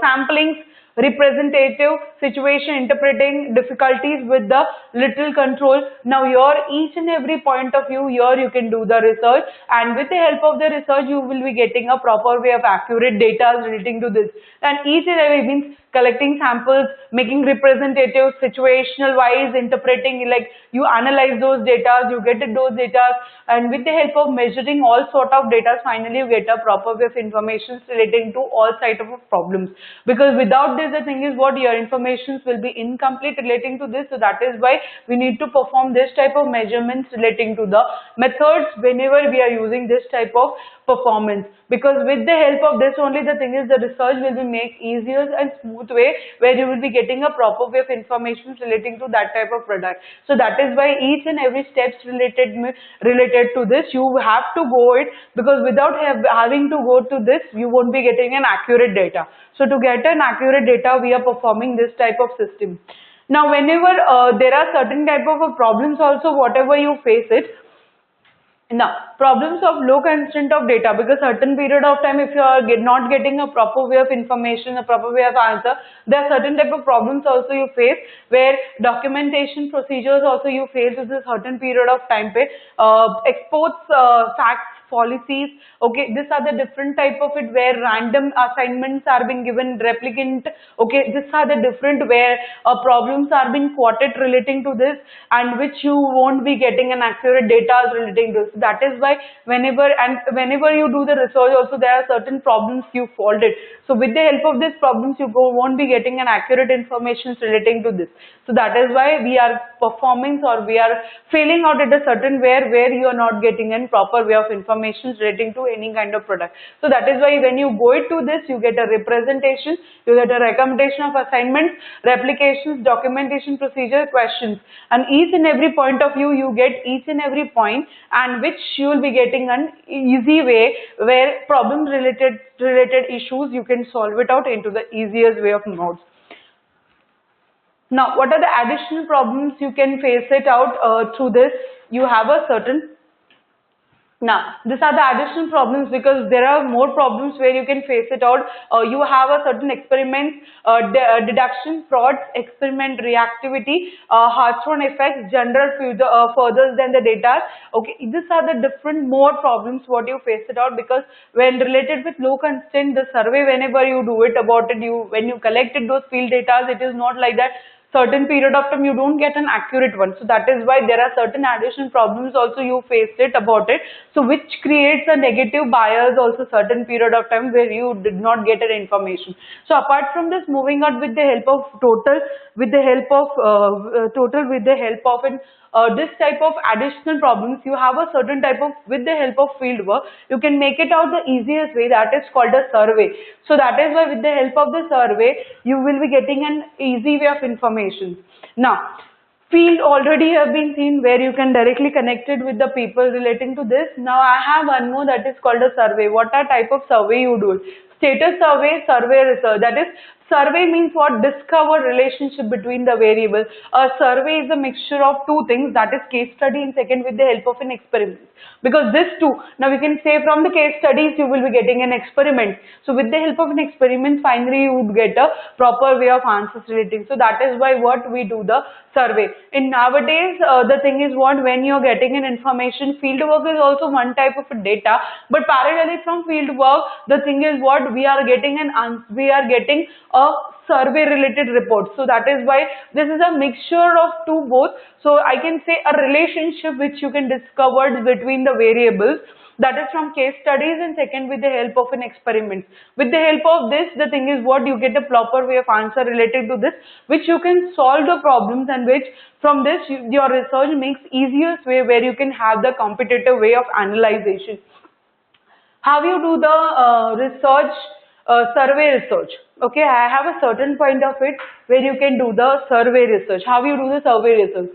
samplings, representative situation, interpreting difficulties with the little control. Now your each and every point of view here you can do the research, and with the help of the research you will be getting a proper way of accurate data relating to this. And each and every means collecting samples, making representative, situational wise, interpreting, like you analyze those data, you get those data, and with the help of measuring all sort of data, finally you get a proper way of information relating to all type of problems. Because without this, the thing is what your informations will be incomplete relating to this. So that is why we need to perform this type of measurements relating to the methods whenever we are using this type of performance. Because with the help of this only, the thing is the research will be made easier and smooth way where you will be getting a proper way of information relating to that type of product. So that is why each and every steps related to this you have to go it, because without having to go to this you won't be getting an accurate data. So to get an accurate data we are performing this type of system. Now whenever there are certain type of problems also, whatever you face it. Now, problems of low constraint of data, because certain period of time if you are not getting a proper way of information, a proper way of answer, there are certain type of problems also you face where documentation procedures also you face with a certain period of time. Exports, facts, policies, okay, these are the different type of it where random assignments are being given, replicant, okay, these are the different where problems are being quoted relating to this, and which you won't be getting an accurate data relating to this. That is why whenever you do the research also there are certain problems you solved it. So with the help of these problems you won't be getting an accurate information relating to this. So that is why we are performing or we are failing out at a certain where you are not getting a proper way of information relating to any kind of product. So that is why when you go into this you get a representation, you get a recommendation of assignments, replications, documentation procedure, questions, and each and every point of view you get each and every point, and which you will be getting an easy way where problem related issues you can solve it out into the easiest way of notes. Now, what are the additional problems you can face it out through this? You have a certain. Now, these are the additional problems because there are more problems where you can face it out. You have a certain experiment, deduction, frauds, experiment reactivity, Hartshorne effects, general further than the data. Okay, these are the different more problems what you face it out, because when related with low constraint, the survey whenever you do it about it, when you collected those field data, it is not like that. certain period of time you don't get an accurate one. So that is why there are certain additional problems also you faced it about it. So which creates a negative bias also certain period of time where you did not get an information. So apart from this, moving on with the help of total, with the help of with the help of an this type of additional problems, you have a certain type of, with the help of field work, you can make it out the easiest way, that is called a survey. So that is why with the help of the survey, you will be getting an easy way of information. Now, field already have been seen where you can directly connect it with the people relating to this. Now I have one more that is called a survey. What are type of survey you do? Status survey, survey research. That is, survey means what? Discover relationship between the variables. A survey is a mixture of two things, that is case study and second with the help of an experiment. Because this two, now we can say from the case studies you will be getting an experiment. So with the help of an experiment, finally you would get a proper way of answers relating. So that is why what we do the survey. In nowadays, the thing is what, when you're getting an information, field work is also one type of data, but parallelly from field work, the thing is what, we are getting a survey related report. So that is why this is a mixture of two both. So I can say a relationship which you can discover between the variables, that is from case studies, and second with the help of an experiment. With the help of this, the thing is what, you get a proper way of answer related to this, which you can solve the problems, and which from this your research makes easiest way where you can have the competitive way of analyzation. How you do the research, survey research? Okay, I have a certain point of it where you can do the survey research. How you do the survey research?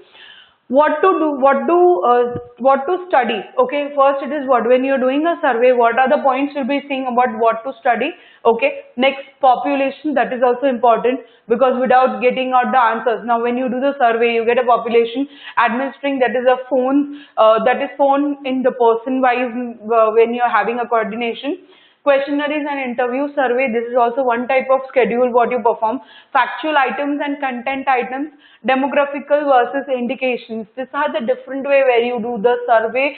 What to do, what to study? Okay, first it is what, when you're doing a survey, what are the points you'll be seeing about what to study? Okay, next, population, that is also important, because without getting out the answers, now when you do the survey, you get a population, administering, that is a phone, that is phone in the person wise, when you're having a coordination. Questionnaires and interview survey, this is also one type of schedule what you perform. Factual items and content items, demographical versus indications. These are the different way where you do the survey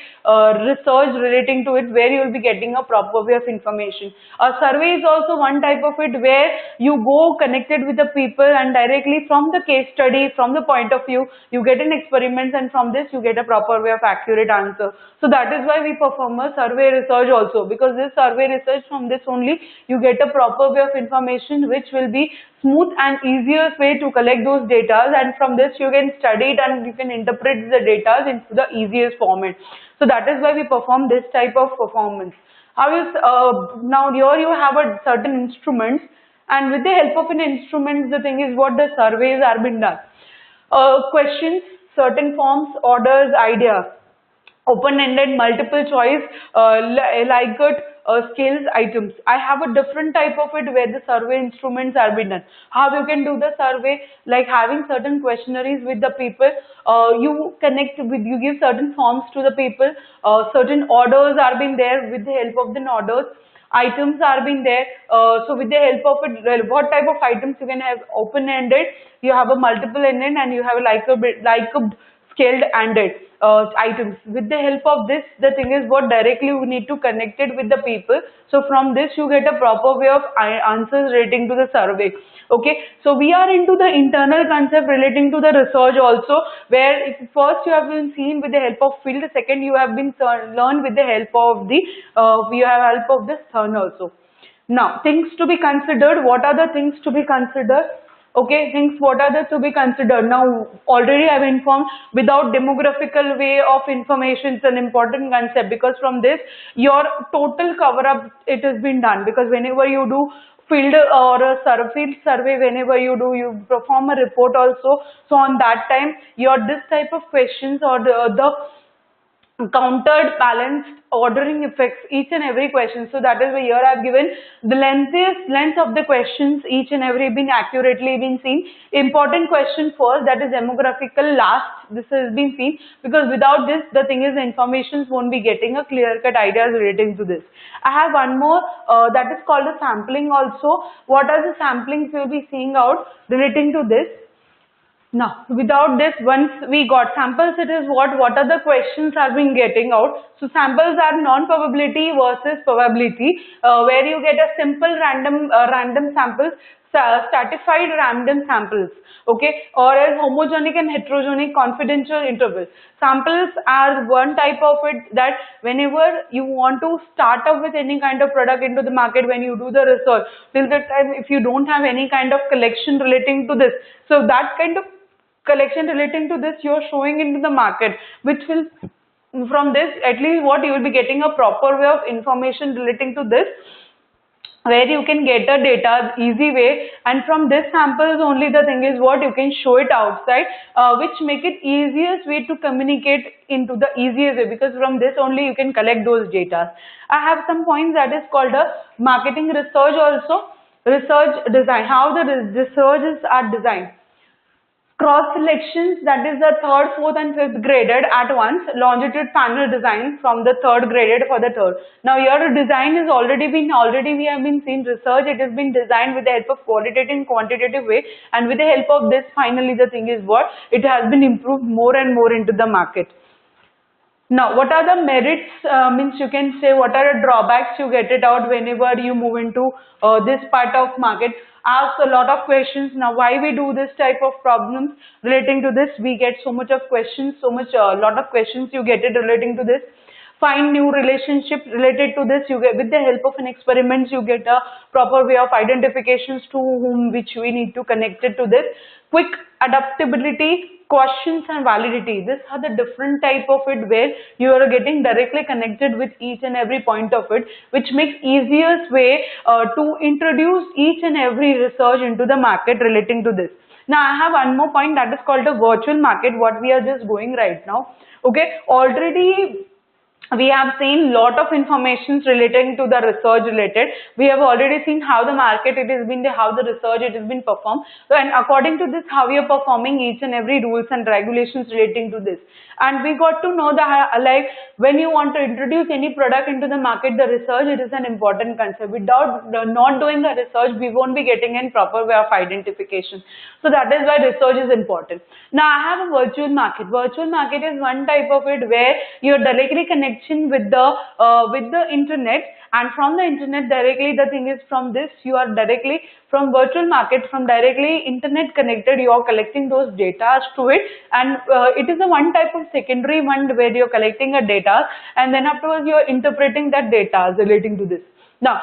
research relating to it, where you will be getting a proper way of information. A survey is also one type of it where you go connected with the people and directly from the case study, from the point of view, you get an experiment, and from this you get a proper way of accurate answer. So that is why we perform a survey research also, because this survey research, from this only you get a proper way of information which will be smooth and easiest way to collect those data, and from this you can study it and you can interpret the data into the easiest format. So that is why we perform this type of performance. How is now here you have a certain instruments, and with the help of an instrument, the thing is what, the surveys are been done. Questions, certain forms, orders, idea. Open-ended, multiple choice, Likert, skills, items. I have a different type of it where the survey instruments are been done. How you can do the survey, like having certain questionnaires with the people, you connect with, you give certain forms to the people, certain orders are been there, with the help of the orders. Items are being there, so with the help of it, what type of items you can have? Open-ended, you have a multiple-ended, and you have like a scaled ended items. With the help of this, the thing is what, directly we need to connect it with the people. So from this you get a proper way of answers relating to the survey. Okay, so we are into the internal concept relating to the research also, where if first you have been seen with the help of field, second you have been learned with the help of the help of this turn also. Now, things to be considered. What are the things to be considered? Okay, things what are the to be considered? Now, already I have informed, without demographical way of information, it's an important concept, because from this your total cover up, it has been done. Because whenever you do field or a field survey, whenever you do, you perform a report also. So on that time, your this type of questions or the countered, balanced, ordering effects, each and every question. So that is why here I have given the length of the questions, each and every been accurately been seen. Important question first, that is demographical last, this has been seen, because without this, the thing is the informations won't be getting a clear-cut ideas relating to this. I have one more that is called a sampling also. What are the samplings we will be seeing out relating to this? Now, without this, once we got samples, it is what are the questions are being getting out. So samples are non-probability versus probability, where you get a simple random samples. stratified random samples, okay, or as homogenic and heterogenic confidential intervals. Samples are one type of it that whenever you want to start up with any kind of product into the market, when you do the research, till the time if you don't have any kind of collection relating to this, so that kind of collection relating to this you're showing into the market, which will, from this at least what you will be getting a proper way of information relating to this, where you can get the data easy way, and from this samples only the thing is what you can show it outside, which make it easiest way to communicate into the easiest way, because from this only you can collect those data. I have some points that is called a marketing research also. Research design, how the researches are designed. Cross selections, that is the third, fourth and fifth graded at once. Longitude panel design from the third graded for the third. Now your design is already we have been seen research, it has been designed with the help of qualitative and quantitative way, and with the help of this finally the thing is what, it has been improved more and more into the market. Now, what are the merits, means you can say what are the drawbacks you get it out whenever you move into this part of market. Ask a lot of questions. Now, why we do this type of problems relating to this? We get so much of questions, lot of questions you get it relating to this. Find new relationships related to this. You get, with the help of an experiment, you get a proper way of identifications to whom which we need to connect it to this. Quick adaptability, questions and validity. These are the different type of it where you are getting directly connected with each and every point of it, which makes easiest way to introduce each and every research into the market relating to this. Now I have one more point that is called a virtual market, what we are just going right now. Okay, already we have seen lot of informations relating to the research related. We have already seen how the market it has been, how the research it has been performed. So, and according to this, how we are performing each and every rules and regulations relating to this. And we got to know that like when you want to introduce any product into the market, the research it is an important concept. Without not doing the research, we won't be getting in proper way of identification. So that is why research is important. Now I have a virtual market. Virtual market is one type of it where you are directly connected with the internet, and from the internet directly the thing is from this you are directly from virtual market, from directly internet connected, you are collecting those data to it, and it is a one type of secondary one where you are collecting a data, and then afterwards you are interpreting that data relating to this. Now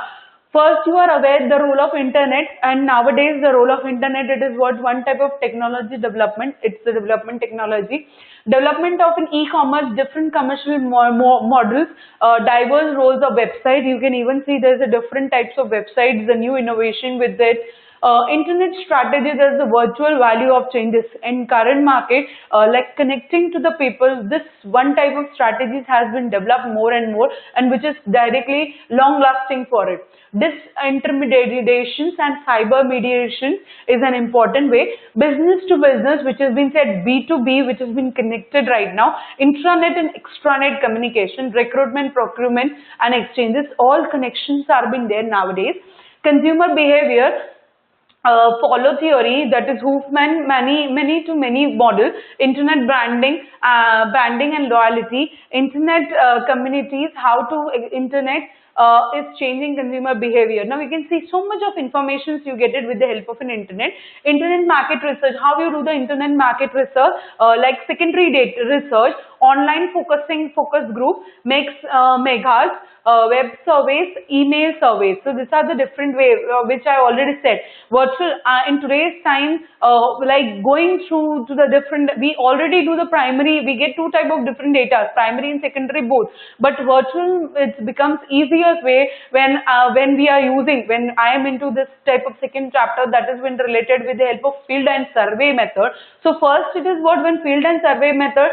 first you are aware the role of internet, and nowadays the role of internet, it is what, one type of technology development, it's the development technology. Development of an e-commerce, different commercial models, diverse roles of website. You can even see there's a different types of websites, the new innovation with it. Internet strategy, there's the virtual value of changes in current market, like connecting to the people. This one type of strategies has been developed more and more, and which is directly long lasting for it. Disintermediations and cyber mediation is an important way. Business to business, which has been said B2B, which has been connected right now. Intranet and extranet communication, recruitment, procurement and exchanges, all connections are being there nowadays. Consumer behavior, follow theory, that is Hoofman many to many model. Internet branding, branding and loyalty. Internet communities, how to internet is changing consumer behavior. Now we can see so much of information you get it with the help of an internet. Internet market research, how you do the internet market research, like secondary data research, online focus group, makes megas, web surveys, email surveys. So these are the different ways which I already said. Virtual in today's time, like going through to the different, we already do the primary, we get two type of different data, primary and secondary both. But virtual, it becomes easier way when we are using, when I am into this type of second chapter, that is when related with the help of field and survey method. So first it is what, when field and survey method,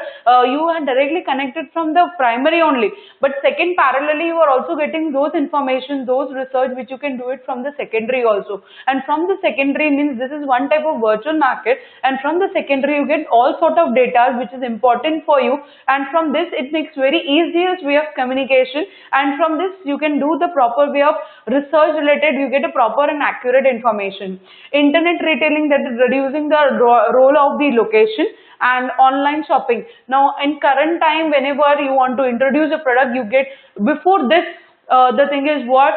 you are directly connected from the primary only. But second, parallelly you are also getting those information, those research which you can do it from the secondary also. And from the secondary means this is one type of virtual market, and from the secondary you get all sort of data which is important for you, and from this it makes very easiest way of communication, and from this you can do the proper way of research related, you get a proper and accurate information. Internet retailing, that is reducing the role of the location. And online shopping. Now in current time, whenever you want to introduce a product, you get, before this the thing is what,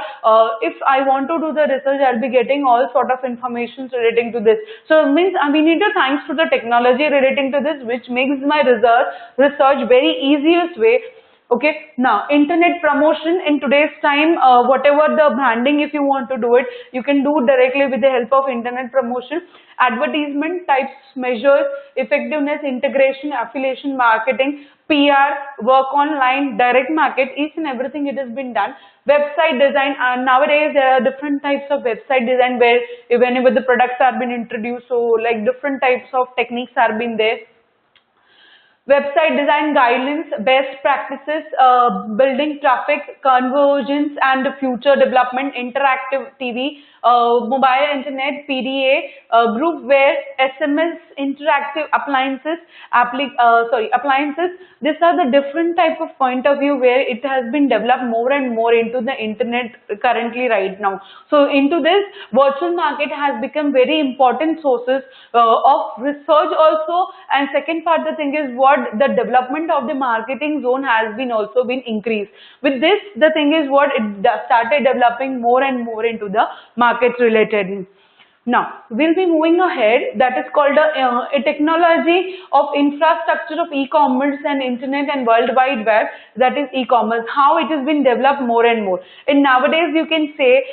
if I want to do the research, I'll be getting all sort of information relating to this. So means we need to thanks to the technology relating to this, which makes my research very easiest way. Okay, now internet promotion in today's time, whatever the branding, if you want to do it, you can do directly with the help of internet promotion. Advertisement types, measures, effectiveness, integration, affiliation marketing, PR, work online, direct market, each and everything it has been done. Website design, nowadays there are different types of website design where whenever the products are being introduced, so like different types of techniques are being there. Website design guidelines, best practices, building traffic, conversions and future development, interactive TV, mobile internet, PDA, groupware, SMS, interactive appliances, appliances. These are the different type of point of view where it has been developed more and more into the internet currently right now. So into this, virtual market has become very important sources of research also. And second part, the thing is what, the development of the marketing zone has been also been increased. With this, the thing is what, it started developing more and more into the market related. Now, we'll be moving ahead. That is called a technology of infrastructure of e-commerce and internet and world wide web. That is e-commerce. How it has been developed more and more. And nowadays, you can say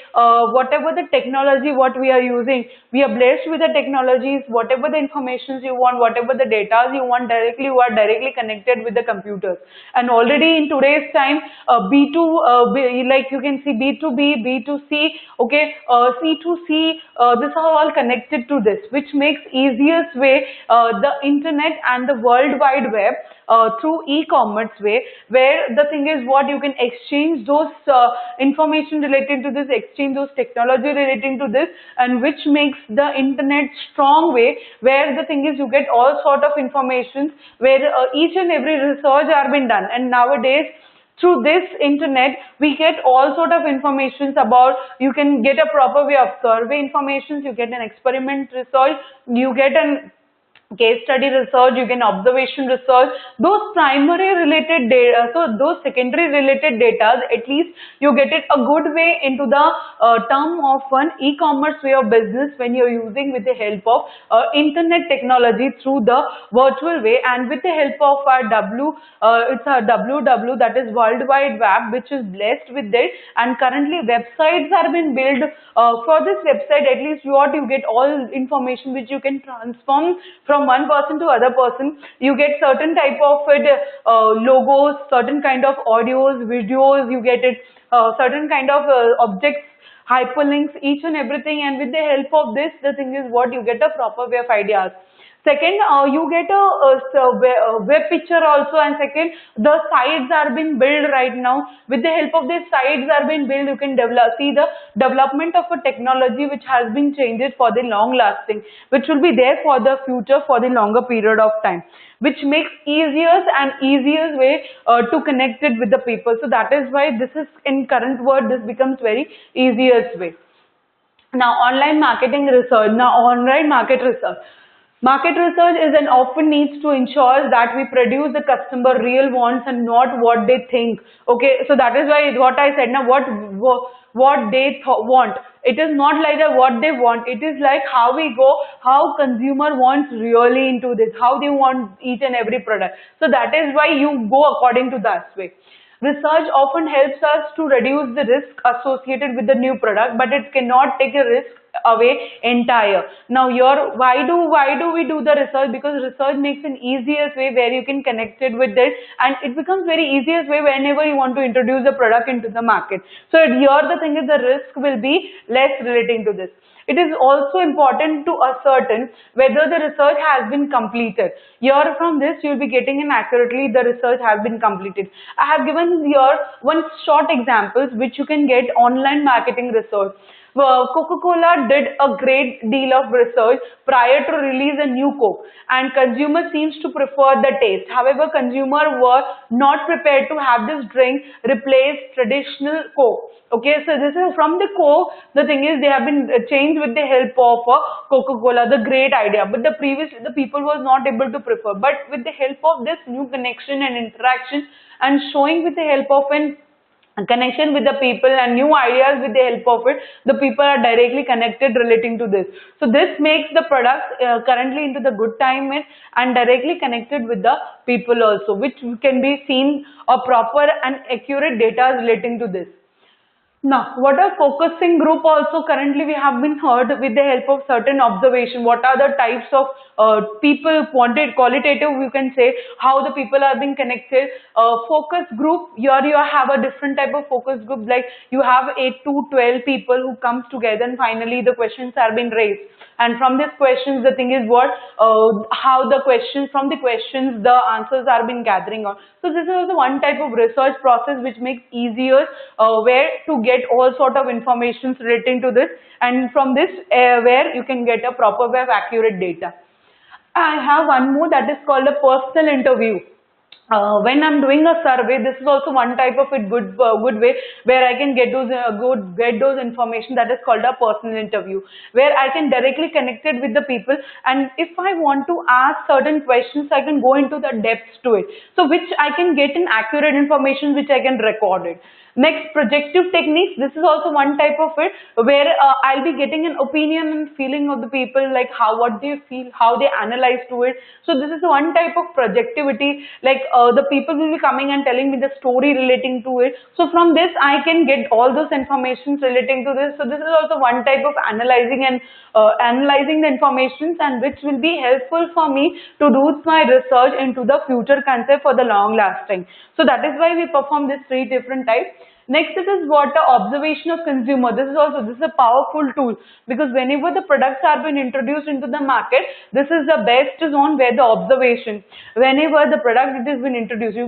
whatever the technology what we are using, we are blessed with the technologies. Whatever the informations you want, whatever the data you want, directly you are directly connected with the computers. And already in today's time, like you can see B2B, B2C, okay, C2C. This are all connected to this, which makes easiest way the internet and the world wide web through e-commerce way, where the thing is what, you can exchange those information related to this, exchange those technology relating to this, and which makes the internet strong way, where the thing is you get all sort of information where each and every research are been done. And nowadays, through this internet, we get all sort of informations about, you can get a proper way of survey information, you get an experiment research, you get an case study research, you can observation research, those primary related data, so those secondary related data, at least you get it a good way into the term of an e-commerce way of business when you're using with the help of internet technology through the virtual way, and with the help of our it's a WW, that is World Wide Web, which is blessed with it. And currently websites are being built. For this website, at least what you get all information which you can transform from one person to other person. You get certain type of logos, certain kind of audios, videos, you get it, certain kind of objects, hyperlinks, each and everything. And with the help of this, the thing is what, you get a proper way of ideas. Second, you get a web picture also, and second, the sites are being built right now. With the help of these sites are being built, you can see the development of a technology which has been changed for the long lasting, which will be there for the future for the longer period of time, which makes easiest and easiest way to connect it with the people. So that is why this is, in current world, this becomes very easiest way. Now, online marketing research. Now, online market research. Market research is and often needs to ensure that we produce the customer real wants and not what they think. Okay, so that is why what I said now, what they want. It is not like what they want. It is like how we go, how consumer wants really into this, how they want each and every product. So that is why you go according to that way. Research often helps us to reduce the risk associated with the new product, but it cannot take a risk away entire. Now why do we do the research? Because research makes an easiest way where you can connect it with it, and it becomes very easiest way whenever you want to introduce the product into the market. So here the thing is the risk will be less relating to this. It is also important to ascertain whether the research has been completed. Here from this you will be getting an accurately the research has been completed. I have given here one short examples which you can get online marketing research. Coca-Cola did a great deal of research prior to release a new Coke, and consumer seems to prefer the taste. However, consumers were not prepared to have this drink replace traditional Coke. Okay, so this is from the Coke. The thing is, they have been changed with the help of Coca-Cola. The great idea, but the people was not able to prefer. But with the help of this new connection and interaction, and showing with the help of an connection with the people and new ideas with the help of it, the people are directly connected relating to this. So this makes the product currently into the good time and directly connected with the people also, which can be seen a proper and accurate data relating to this. Now, what are focusing group also currently we have been heard with the help of certain observation. What are the types of people, qualitative you can say, how the people are being connected. Focus group, here you have a different type of focus group, like you have 8 to 12 people who comes together and finally the questions are being raised. And from these questions, the thing is what, how the questions, from the questions, the answers are being gathering on. So this is also one type of research process which makes easier where to get all sort of information relating to this, and from this where you can get a proper way of accurate data. I have one more that is called a personal interview. When I'm doing a survey, this is also one type of a good way where I can get those information, that is called a personal interview, where I can directly connect it with the people, and if I want to ask certain questions, I can go into the depths to it. So which I can get an accurate information which I can record it. Next, projective techniques. This is also one type of it where I'll be getting an opinion and feeling of the people, like what they feel, how they analyze to it. So this is one type of projectivity, like the people will be coming and telling me the story relating to it. So from this I can get all those informations relating to this. So this is also one type of analyzing and analyzing the informations, and which will be helpful for me to do my research into the future concept for the long lasting. So that is why we perform these three different types. Next, it is what the observation of consumer. This is a powerful tool, because whenever the products are being introduced into the market, this is the best zone where the observation. Whenever the product it has been introduced, you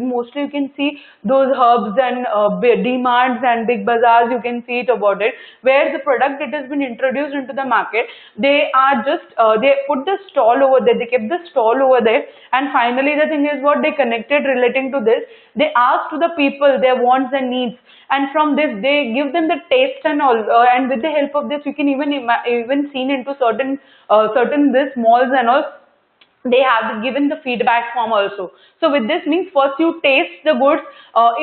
can see those hubs and demands and big bazaars. You can see it about it where the product it has been introduced into the market. They are just they put the stall over there. They kept the stall over there, and finally the thing is what they connected relating to this. They asked to the people their wants and needs, and from this they give them the taste and all, and with the help of this you can even seen into certain this malls and all, they have given the feedback form also. So with this means first you taste the goods,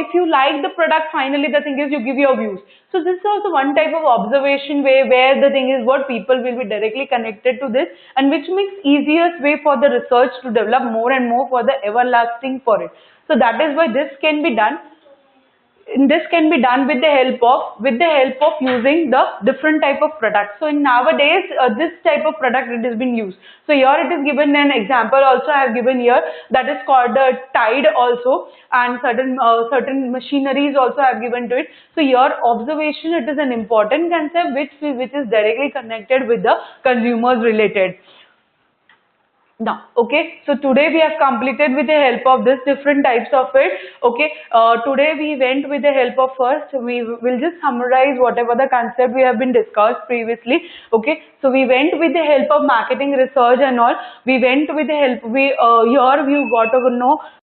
if you like the product, finally the thing is you give your views. So this is also one type of observation way where the thing is what people will be directly connected to this, and which makes easiest way for the research to develop more and more for the everlasting for it. So that is why this can be done. This can be done with the help of using the different type of products. So in nowadays this type of product it has been used. So here it is given an example also I have given here, that is called the Tide also, and certain machineries also I have given to it. So your observation, it is an important concept which is directly connected with the consumers related. Now, okay, so today we have completed with the help of this different types of it. Okay, today we went with the help of, first we will just summarize whatever the concept we have been discussed previously. Okay, so we went with the help of marketing research and all. We went with the help, here you got to know